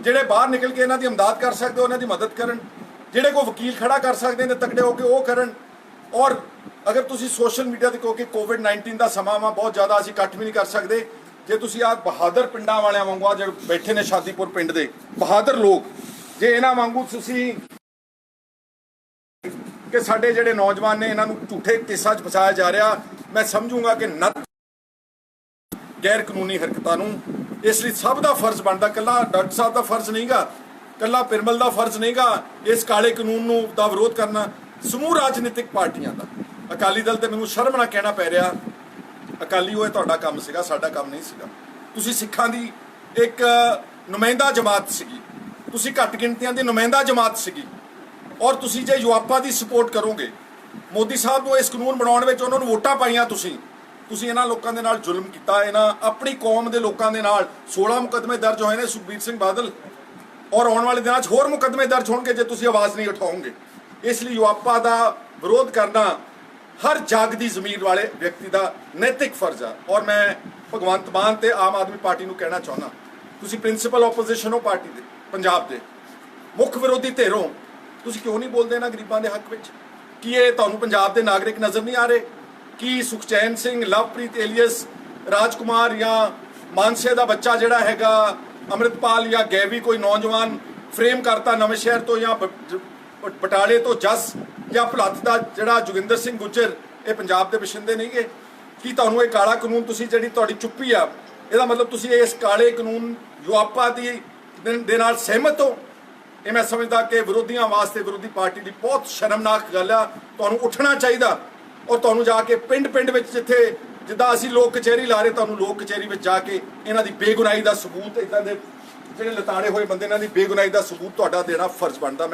ਜਿਹੜੇ ਬਾਹਰ ਨਿਕਲ ਕੇ ਇਹਨਾਂ ਦੀ ਇਮਦਾਦ ਕਰ ਸਕਦੇ ਉਹਨਾਂ ਦੀ ਮਦਦ ਕਰਨ, ਜਿਹੜੇ ਕੋਈ ਵਕੀਲ ਖੜਾ ਕਰ ਸਕਦੇ ਨੇ ਤਕੜੇ ਹੋ ਕੇ ਉਹ ਕਰਨ। ਔਰ ਅਗਰ ਤੁਸੀਂ ਸੋਸ਼ਲ ਮੀਡੀਆ ਤੇ ਕਹੋ ਕਿ ਕੋਵਿਡ-19 ਦਾ ਸਮਾਂ ਵਾ, ਬਹੁਤ ਜ਼ਿਆਦਾ ਅਸੀਂ ਇਕੱਠ ਵੀ ਨਹੀਂ ਕਰ ਸਕਦੇ, ਜੇ ਤੁਸੀਂ ਆਹ ਬਹਾਦਰ ਪਿੰਡਾਂ ਵਾਲਿਆਂ ਵਾਂਗੂ ਆ ਜਿਹੜੇ ਬੈਠੇ ਨੇ ਸ਼ਾਦੀਪੁਰ ਪਿੰਡ ਦੇ ਬਹਾਦਰ ਲੋਕ, ਜੇ ਇਹਨਾਂ ਵਾਂਗੂ ਤੁਸੀਂ ਕਿ ਸਾਡੇ ਜਿਹੜੇ ਨੌਜਵਾਨ ਨੇ ਇਹਨਾਂ ਨੂੰ ਝੂਠੇ ਕੇਸਾਂ 'ਚ ਫਸਾਇਆ ਜਾ ਰਿਹਾ, ਮੈਂ ਸਮਝੂੰਗਾ ਕਿ ਨੱਥ ਗੈਰ ਕਾਨੂੰਨੀ ਹਰਕਤਾਂ ਨੂੰ। ਇਸ ਲਈ ਸਭ ਦਾ ਫਰਜ਼ ਬਣਦਾ, ਕੱਲਾ ਡਾਕਟਰ ਸਾਹਿਬ ਦਾ ਫਰਜ਼ ਨਹੀਂਗਾ, ਕੱਲਾ ਪਿਰਮਲ ਦਾ ਫਰਜ਼ ਨਹੀਂਗਾ ਇਸ ਕਾਲੇ ਕਾਨੂੰਨ ਨੂੰ ਦਾ ਵਿਰੋਧ ਕਰਨਾ, ਸਮੂਹ ਰਾਜਨੀਤਿਕ ਪਾਰਟੀਆਂ ਦਾ। ਅਕਾਲੀ ਦਲ ਤੇ ਮੈਨੂੰ ਸ਼ਰਮ ਨਾਲ ਕਹਿਣਾ ਪੈ ਰਿਹਾ ਅਕਾਲੀ ਹੋਏ ਤੁਹਾਡਾ ਕੰਮ ਸੀਗਾ, ਸਾਡਾ ਕੰਮ ਨਹੀਂ ਸੀਗਾ। ਤੁਸੀਂ ਸਿੱਖਾਂ ਦੀ ਇੱਕ ਨੁਮਾਇੰਦਾ ਜਮਾਤ ਸੀਗੀ, ਤੁਸੀਂ ਘੱਟ ਗਿਣਤੀਆਂ ਦੀ ਨੁਮਾਇੰਦਾ ਜਮਾਤ ਸੀਗੀ, ਔਰ ਤੁਸੀਂ ਜੇ ਯੂਆਪਾ ਦੀ ਸਪੋਰਟ ਕਰੋਗੇ, ਮੋਦੀ ਸਾਹਿਬ ਨੂੰ ਇਸ ਕਾਨੂੰਨ ਬਣਾਉਣ ਵਿੱਚ ਉਹਨਾਂ ਨੂੰ ਵੋਟਾਂ ਪਾਈਆਂ, ਤੁਸੀਂ ਇਹਨਾਂ ਲੋਕਾਂ ਦੇ ਨਾਲ ਜ਼ੁਲਮ ਕੀਤਾ। ਇਹਨਾਂ ਆਪਣੀ ਕੌਮ ਦੇ ਲੋਕਾਂ ਦੇ ਨਾਲ 16 ਮੁਕੱਦਮੇ ਦਰਜ ਹੋਏ ਨੇ ਸੁਖਬੀਰ ਸਿੰਘ ਬਾਦਲ, ਔਰ ਆਉਣ ਵਾਲੇ ਦਿਨਾਂ 'ਚ ਹੋਰ ਮੁਕੱਦਮੇ ਦਰਜ ਹੋਣਗੇ ਜੇ ਤੁਸੀਂ ਆਵਾਜ਼ ਨਹੀਂ ਉਠਾਓਗੇ। ਇਸ ਲਈ ਯੂਆਪਾ ਦਾ ਵਿਰੋਧ ਕਰਨਾ ਹਰ ਜਾਗਦੀ ਜ਼ਮੀਰ ਵਾਲੇ ਵਿਅਕਤੀ ਦਾ ਨੈਤਿਕ ਫਰਜ਼ ਆ। ਔਰ ਮੈਂ ਭਗਵੰਤ ਮਾਨ ਤੇ ਆਮ ਆਦਮੀ ਪਾਰਟੀ ਨੂੰ ਕਹਿਣਾ ਚਾਹੁੰਦਾ, ਤੁਸੀਂ ਪ੍ਰਿੰਸੀਪਲ ਆਪੋਜੀਸ਼ਨ ਹੋ ਪਾਰਟੀ ਦੇ, ਪੰਜਾਬ ਦੇ ਮੁੱਖ ਵਿਰੋਧੀ ਧਿਰ ਹੋ, ਤੁਸੀਂ ਕਿਉਂ ਨਹੀਂ ਬੋਲਦੇ ਇਹਨਾਂ ਗਰੀਬਾਂ ਦੇ ਹੱਕ ਵਿੱਚ? ਕੀ ਇਹ ਤੁਹਾਨੂੰ ਪੰਜਾਬ ਦੇ ਨਾਗਰਿਕ ਨਜ਼ਰ ਨਹੀਂ ਆ ਰਹੇ? ਕੀ ਸੁਖਚੈਨ ਸਿੰਘ, ਲਵਪ੍ਰੀਤ ਏਲੀਅਸ, ਰਾਜਕੁਮਾਰ ਜਾਂ ਮਾਨਸੇ ਦਾ ਬੱਚਾ ਜਿਹੜਾ ਹੈਗਾ ਅੰਮ੍ਰਿਤਪਾਲ ਜਾਂ ਗੈਵੀ ਕੋਈ ਨੌਜਵਾਨ ਫਰੇਮ ਕਰਤਾ ਨਵੇਂ ਸ਼ਹਿਰ ਤੋਂ ਜਾਂ ਬਟਾਲੇ ਤੋਂ ਜਸ ਜਾਂ ਭੁਲੱਥ ਦਾ ਜਿਹੜਾ ਜੋਗਿੰਦਰ ਸਿੰਘ ਗੁੱਜਰ, ਇਹ ਪੰਜਾਬ ਦੇ ਵਸਿੰਦੇ ਨਹੀਂ ਗੇ? ਕੀ ਤੁਹਾਨੂੰ ਇਹ ਕਾਲਾ ਕਾਨੂੰਨ, ਤੁਸੀਂ ਜਿਹੜੀ ਤੁਹਾਡੀ ਚੁੱਪੀ ਆ, ਇਹਦਾ ਮਤਲਬ ਤੁਸੀਂ ਇਸ ਕਾਲੇ ਕਾਨੂੰਨ ਯੂਆਪਾ ਦੇ ਨਾਲ ਸਹਿਮਤ ਹੋ? ਇਹ ਮੈਂ ਸਮਝਦਾ ਕਿ ਵਿਰੋਧੀਆਂ ਵਾਸਤੇ, ਵਿਰੋਧੀ ਪਾਰਟੀ ਦੀ ਬਹੁਤ ਸ਼ਰਮਨਾਕ ਗੱਲ ਆ। ਤੁਹਾਨੂੰ ਉੱਠਣਾ ਚਾਹੀਦਾ ਔਰ ਤੁਹਾਨੂੰ ਜਾ ਕੇ ਪਿੰਡ ਵਿੱਚ ਜਿੱਦਾਂ ਅਸੀਂ ਲੋਕ ਕਚਹਿਰੀ ਲਾ ਰਹੇ, ਤੁਹਾਨੂੰ ਲੋਕ ਕਚਹਿਰੀ ਵਿੱਚ ਜਾ ਕੇ ਇਹਨਾਂ ਦੀ ਬੇਗੁਨਾਹੀ ਦਾ ਸਬੂਤ, ਇੱਦਾਂ ਦੇ ਜਿਹੜੇ ਲਤਾੜੇ ਹੋਏ ਬੰਦੇ, ਇਹਨਾਂ ਦੀ ਬੇਗੁਨਾਹੀ ਦਾ ਸਬੂਤ ਤੁਹਾਡਾ ਦੇਣਾ ਫਰਜ਼ ਬਣਦਾ।